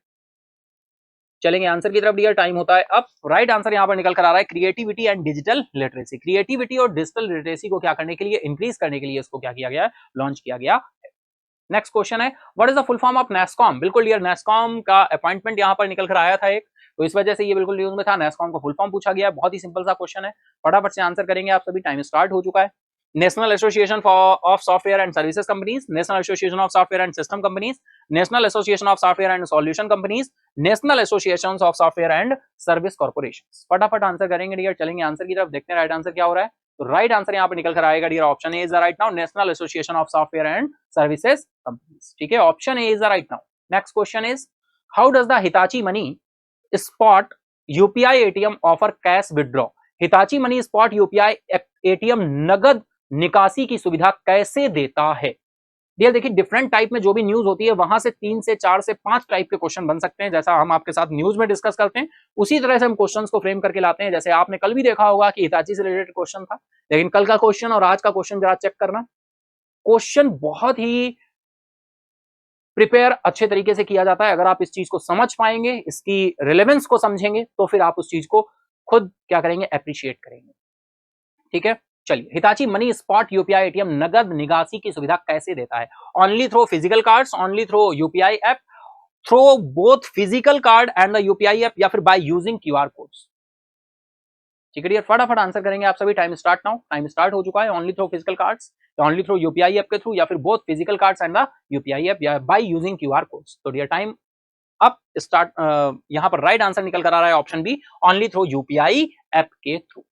[SPEAKER 2] चलेंगे आंसर की तरफ डियर, टाइम होता है अब। राइट आंसर यहां पर निकल कर आ रहा है creativity and digital literacy. Creativity और डिजिटल लिटरेसी को क्या करने के लिए, इंक्रीज करने के लिए इसको क्या किया गया है, लॉन्च किया गया है। नेक्स्ट क्वेश्चन है, what is the full form of NASSCOM? बिल्कुल डियर, नेस्कॉम का अपॉइंटमेंट यहां पर निकल कर आया था एक, तो इस वजह से ये बिल्कुल न्यूज में था। नेस्कॉम का फुल फॉर्म पूछा गया है, बहुत ही सिंपल सा क्वेश्चन है, फटाफट से आंसर करेंगे आप सभी, टाइम स्टार्ट हो चुका है। National association of software and services companies, national association of software and system companies, national association of software and solution companies, national association of software and service corporations? फटाफट answer करेंगे dear, चलेंगे answer की तरफ, देखते हैं right answer क्या हो रहा है। तो राइट आंसर यहाँ पे निकल कर आएगा dear, option A is right now, national association of software and services companies. ठीक है, option A is right now. Next question is, how does the Hitachi money spot UPI ATM offer cash withdraw? Hitachi money spot UPI ATM नगद निकासी की सुविधा कैसे देता है? Dear देखिए, डिफरेंट टाइप में जो भी न्यूज होती है वहां से 3 से 4 से 5 टाइप के क्वेश्चन बन सकते हैं, जैसा हम आपके साथ न्यूज में डिस्कस करते हैं उसी तरह से हम क्वेश्चंस को फ्रेम करके लाते हैं। जैसे आपने कल भी देखा होगा कि हिताची से रिलेटेड क्वेश्चन था, लेकिन कल का क्वेश्चन और आज का क्वेश्चन जरा चेक करना, क्वेश्चन बहुत ही प्रिपेयर अच्छे तरीके से किया जाता है। अगर आप इस चीज को समझ पाएंगे, इसकी रिलेवेंस को समझेंगे, तो फिर आप उस चीज को खुद क्या करेंगे, अप्रिशिएट करेंगे। ठीक है, चलिए, Hitachi money spot UPI ATM नगद निकासी की सुविधा कैसे देता है? Only through physical cards, only through UPI app, through both physical card and the UPI app, या फिर बाय यूजिंग क्यूआर कोड्स? ठीक है डियर, फटाफट आंसर करेंगे आप सभी, time start now, time start हो चुका है। Only through physical cards, only through UPI app के थ्रू, या फिर both physical cards and the UPI app, या बाय यूजिंग क्यूआर कोड्स? तो डियर टाइम अब स्टार्ट, यहां पर राइट आंसर निकल कर आ रहा है option B, only through UPI app के थ्रू।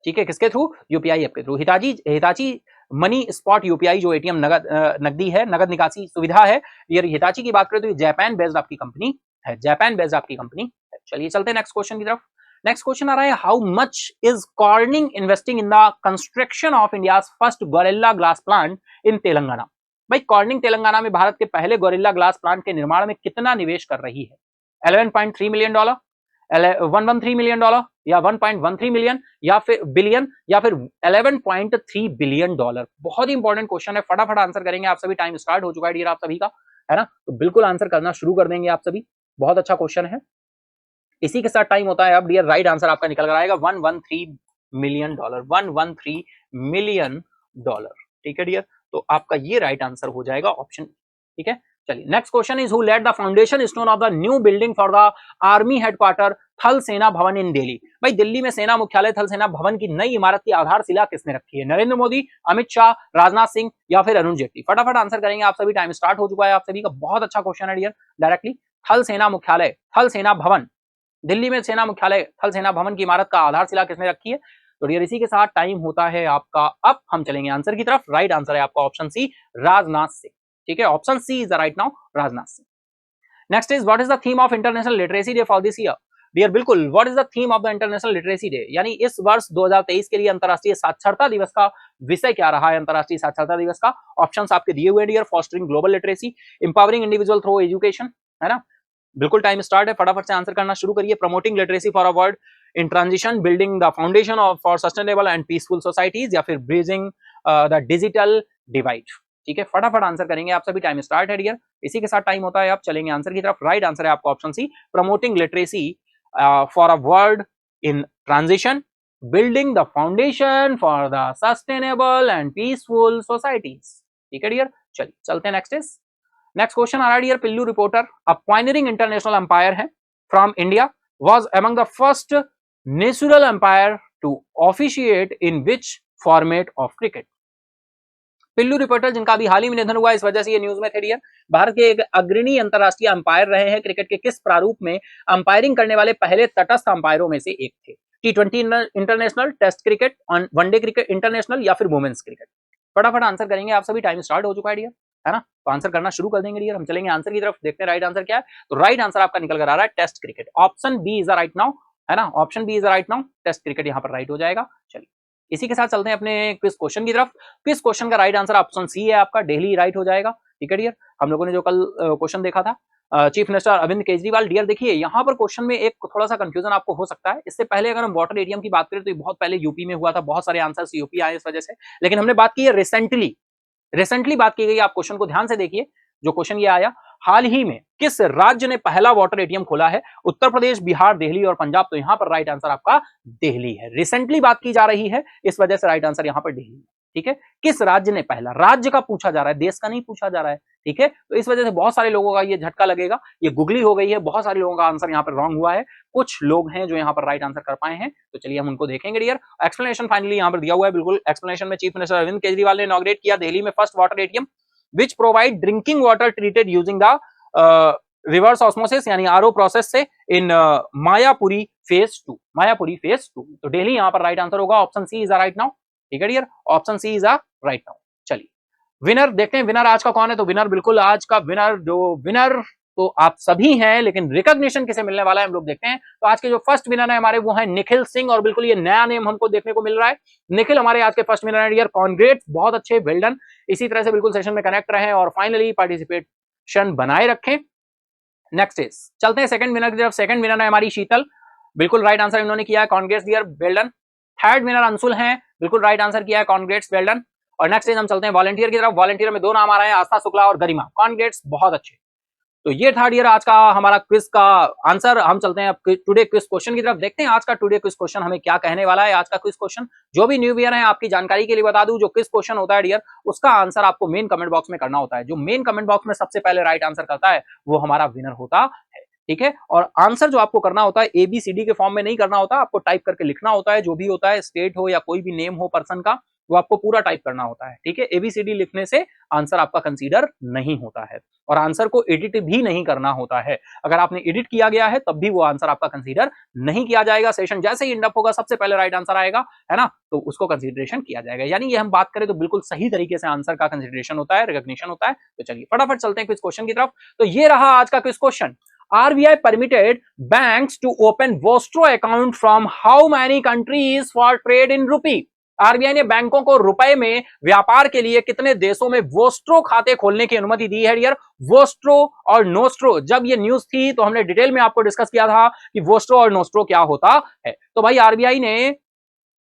[SPEAKER 2] ठीक है, किसके थ्रू? यूपीआई ऐप के through. Hitachi money spot UPI जो एटीएम नगदी है, नगद निकासी सुविधा है, ये हिताची की बात करें तो ये जापान बेस्ड आपकी कंपनी है, जापान बेस्ड आपकी कंपनी है। चलिए चलते हैं नेक्स्ट क्वेश्चन की तरफ। नेक्स्ट क्वेश्चन आ रहा है, how much is cornering investing in the construction of India's first gorilla glass plant in Telangana? भाई, कॉर्निंग तेलंगाना में भारत के पहले गोरिल्ला ग्लास प्लांट के निर्माण में कितना निवेश कर रही है? $11.3 मिलियन, $113 मिलियन या 1.13 मिलियन या फिर बिलियन या फिर 11.3 बिलियन डॉलर। बहुत ही इंपॉर्टेंट क्वेश्चन है, फटाफट आंसर करेंगे आप सभी। टाइम स्टार्ट हो चुका है डियर आप सभी का, है ना, तो बिल्कुल आंसर करना शुरू कर देंगे आप सभी। बहुत अच्छा क्वेश्चन है। इसी के साथ टाइम होता है अब डियर, राइट आंसर आपका निकल कर आएगा $113 मिलियन, $113 मिलियन। ठीक है डियर, तो आपका ये राइट आंसर हो जाएगा ऑप्शन। ठीक है, चलिए next question is who led the foundation stone of the new building for the army headquarter Thal Sena भवन इन दिल्ली। भाई दिल्ली में सेना मुख्यालय थल सेना भवन की नई इमारत की आधारशिला किसने रखी है? नरेंद्र मोदी, अमित शाह, राजनाथ सिंह या फिर अरुण जेटली? फटाफट आंसर करेंगे आप सभी। टाइम स्टार्ट हो चुका है आप सभी का। बहुत अच्छा क्वेश्चन है डियर। डायरेक्टली थल सेना मुख्यालय, थल सेना भवन, दिल्ली में सेना मुख्यालय थल सेना भवन की इमारत का आधारशिला किसने रखी है? तो डियर इसी के साथ टाइम होता है आपका। अब हम चलेंगे आंसर की तरफ। राइट आंसर है आपका ऑप्शन सी, राजनाथ सिंह। ठीक है, option C is the right now, Rajnath Singh. Next is what is the theme of international literacy day for this year? Dear बिल्कुल, what is the theme of the international literacy day, यानी इस वर्ष 2023 के लिए अंतरराष्ट्रीय साक्षरता दिवस का विषय क्या रहा है? अंतरराष्ट्रीय साक्षरता दिवस का ऑप्शंस आपके दिए हुए dear. Fostering global literacy, empowering individual through education, है ना, बिल्कुल टाइम स्टार्ट है, फटाफट से आंसर करना शुरू करिए। Promoting literacy for a world in transition, building the foundation of for sustainable and peaceful societies, या फिर ब्रिजिंग द डिजिटल डिवाइड। ठीक है, फटाफट आंसर करेंगे आप सभी। टाइम स्टार्ट है डियर, इसी के साथ टाइम होता है, आप चलेंगे आंसर की तरफ। राइट आंसर है आपका option C, promoting literacy for a world in transition, building the foundation for the sustainable and peaceful societies. ठीक है डियर, चलिए चलते हैं। नेक्स्ट क्वेश्चन आ रहा है dear, Piloo Reporter, a pioneering international umpire है from India, was among the first natural umpire to officiate in which format of cricket? Piloo Reporter जिनका अभी हाल ही में निधन हुआ, इस वजह से ये न्यूज में थे डियर, भारत के एक अग्रणी अंतरराष्ट्रीय अंपायर रहे हैं। क्रिकेट के किस प्रारूप में अंपायरिंग करने वाले पहले तटस्थ अंपायरों में से एक थे? T20 international, test cricket, one day cricket international या फिर वुमेन्स क्रिकेट? फटाफट आंसर करेंगे आप सभी। टाइम स्टार्ट हो चुका है डियर, है ना, तो आंसर करना शुरू कर देंगे डियर। हम चलेंगे आंसर की तरफ, देखते हैं राइट आंसर क्या है। तो राइट आंसर आपका निकल कर आ रहा है test cricket, option B is the right now, है ना, option B is the right now, test cricket यहाँ पर राइट हो जाएगा। चलिए इसी के साथ चलते हैं अपने क्विज क्वेश्चन की तरफ। क्विज क्वेश्चन का राइट आंसर ऑप्शन सी है आपका, डेली राइट हो जाएगा। ठीक है डियर, हम लोगों ने जो कल क्वेश्चन देखा था chief minister Arvind Kejriwal, dear देखिए यहाँ पर क्वेश्चन में एक थोड़ा सा कंफ्यूजन आपको हो सकता है। इससे पहले अगर हम वाटर एटीएम की बात करें तो ये बहुत पहले यूपी में हुआ था, बहुत सारे आंसर्स यूपी आए इस वजह से, लेकिन हमने बात की है रिसेंटली बात की गई। आप क्वेश्चन को ध्यान से देखिए, जो क्वेश्चन ये आया, हाल ही में किस राज्य ने पहला वाटर एटीएम खोला है? उत्तर प्रदेश, बिहार, दिल्ली और पंजाब। तो यहां पर राइट आंसर आपका दिल्ली है। रिसेंटली बात की जा रही है, इस वजह से राइट आंसर यहां पर दिल्ली है। ठीक है, किस राज्य ने पहला, राज्य का पूछा जा रहा है, देश का नहीं पूछा जा रहा है। ठीक है, तो इस वजह से बहुत सारे लोगों का ये झटका लगेगा, ये गुगली हो गई है, बहुत सारे लोगों का आंसर यहाँ पर रॉन्ग हुआ है। कुछ लोग हैं जो यहाँ पर राइट आंसर कर पाए हैं, तो चलिए हम उनको देखेंगे डियर। एक्सप्लेनेशन फाइनली यहाँ पर दिया हुआ है, बिल्कुल एक्सप्लेनेशन में चीफ मिनिस्टर अरविंद केजरीवाल ने इनॉग्रेट किया दिल्ली में first water ATM which provide drinking water treated using the reverse osmosis यानी आरओ प्रोसेस से in Mayapuri phase 2, Mayapuri phase 2। तो दिल्ली यहाँ पर राइट आंसर होगा, option C is right now. ठीक है dear, option C is right now. चलिए विनर देखते हैं, विनर आज का कौन है? तो विनर बिल्कुल आज का विनर तो आप सभी हैं, लेकिन रिकॉग्निशन किसे मिलने वाला है हम लोग देखते हैं। तो आज के जो फर्स्ट विनर है हमारे वो है निखिल सिंह, और बिल्कुल ये नया नेम हमको देखने को मिल रहा है। निखिल हमारे आज के फर्स्ट विनर है डियर, कॉन्ग्रेट्स, बहुत अच्छे, वेल डन। इसी तरह से बिल्कुल सेशन में कनेक्ट रहें और फाइनली पार्टिसिपेशन बनाए रखें। नेक्स्ट इज चलते हैं सेकंड विनर की तरफ। सेकंड विनर है हमारी शीतल, बिल्कुल राइट आंसर इन्होंने किया है, congrats dear, well done. Third winner Anshul हैं, बिल्कुल राइट आंसर किया है, कॉन्ग्रेट्स, वेल डन। और नेक्स्ट इज हम चलते हैं वॉलंटियर की तरफ। वॉलंटियर में दो नाम आ रहे हैं, आस्था शुक्ला और गरिमा, कॉन्ग्रेट्स, बहुत अच्छे। तो ये था डियर आज का हमारा क्विज का आंसर। हम चलते हैं टुडे क्विज क्वेश्चन की तरफ, देखते हैं आज का टुडे क्विज क्वेश्चन हमें क्या कहने वाला है। आज का क्विज क्वेश्चन, जो भी न्यू ईयर है आपकी जानकारी के लिए बता दूं, जो क्विज क्वेश्चन होता है डियर, उसका आंसर आपको मेन कमेंट बॉक्स में करना होता है। जो मेन कमेंट बॉक्स में सबसे पहले राइट आंसर करता है वो हमारा विनर होता है। ठीक है, और आंसर जो आपको करना होता है ABCD के फॉर्म में नहीं करना होता, आपको टाइप करके लिखना होता है। जो भी होता है, स्टेट हो या कोई भी नेम हो पर्सन का, वो आपको पूरा टाइप करना होता है। ठीक है, ABCD लिखने से आंसर आपका कंसीडर नहीं होता है, और आंसर को एडिट भी नहीं करना होता है। अगर आपने एडिट किया गया है तब भी वो आंसर आपका कंसीडर नहीं किया जाएगा। सेशन जैसे ही एंड अप होगा, सबसे पहले राइट आंसर आएगा, है ना, तो उसको कंसीडरेशन किया जाएगा। यानी ये हम बात करें तो बिल्कुल सही तरीके से आंसर का कंसीडरेशन होता है, रिकॉग्निशन होता है। तो चलिए फटाफट चलते हैं क्विज क्वेश्चन की तरफ। तो ये रहा आज का quiz question. RBI permitted banks to open Vostro account from how many countries for trade in rupee? RBI ने बैंकों को रुपए में व्यापार के लिए कितने देशों में वोस्ट्रो खाते खोलने की अनुमति दी है डियर? वोस्ट्रो और नोस्ट्रो, जब ये न्यूज थी तो हमने डिटेल में आपको डिस्कस किया था कि वोस्ट्रो और नोस्ट्रो क्या होता है। तो भाई आरबीआई ने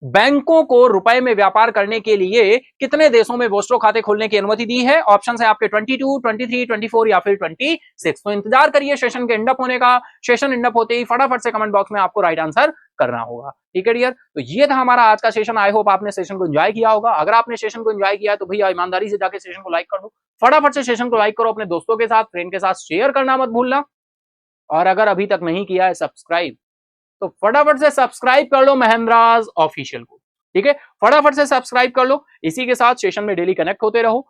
[SPEAKER 2] बैंकों को रुपए में व्यापार करने के लिए कितने देशों में वोस्ट्रो खाते खोलने की अनुमति दी है? ऑप्शन है आपके 22, 23, 24 या फिर 26। तो इंतजार करिए सेशन के एंडअप होने का। सेशन एंडअप होते ही फटाफट से कमेंट बॉक्स में आपको राइट आंसर करना होगा। ठीक है डियर, तो ये था हमारा आज का सेशन। आई होप आपने सेशन को एंजॉय किया होगा। अगर आपने सेशन को एंजॉय किया तो भैया ईमानदारी से जाकर सेशन को लाइक कर दो। फटाफट से सेशन को लाइक करो, अपने दोस्तों के साथ, फ्रेंड के साथ शेयर करना मत भूलना। और अगर अभी तक नहीं किया है सब्सक्राइब, तो फटाफट से सब्सक्राइब कर लो महेंद्राज ऑफिशियल को। ठीक है, फटाफट से सब्सक्राइब कर लो। इसी के साथ सेशन में डेली कनेक्ट होते रहो।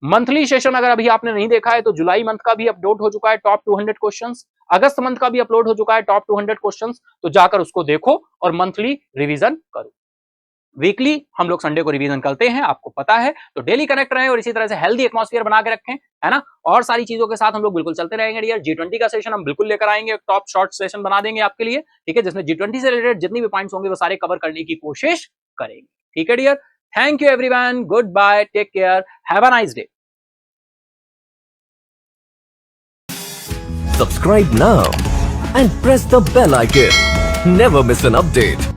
[SPEAKER 2] मंथली सेशन अगर अभी आपने नहीं देखा है तो जुलाई मंथ का भी अपलोड हो चुका है टॉप 200 क्वेश्चंस, अगस्त मंथ का भी अपलोड हो चुका है टॉप 200 क्वेश्चंस। तो जाकर उसको देखो और मंथली रिवीजन करो। वीकली हम लोग संडे को रिवीजन करते हैं, आपको पता है। तो डेली कनेक्ट रहें और इसी तरह से हेल्दी एटमॉस्फेयर बना के रखें, है ना। और सारी चीजों के साथ हम लोग बिल्कुल चलते रहेंगे डियर। G20 का सेशन हम बिल्कुल लेकर आएंगे, टॉप शॉर्ट सेशन बना देंगे आपके लिए। ठीक है, जिसमें G20 से रिलेटेड जितनी भी पॉइंट्स होंगे वो सारे कवर करने की कोशिश करेंगे। ठीक है dear, thank you everyone, goodbye, take care, have a nice day.
[SPEAKER 1] Subscribe now and press the bell icon. Never miss an update.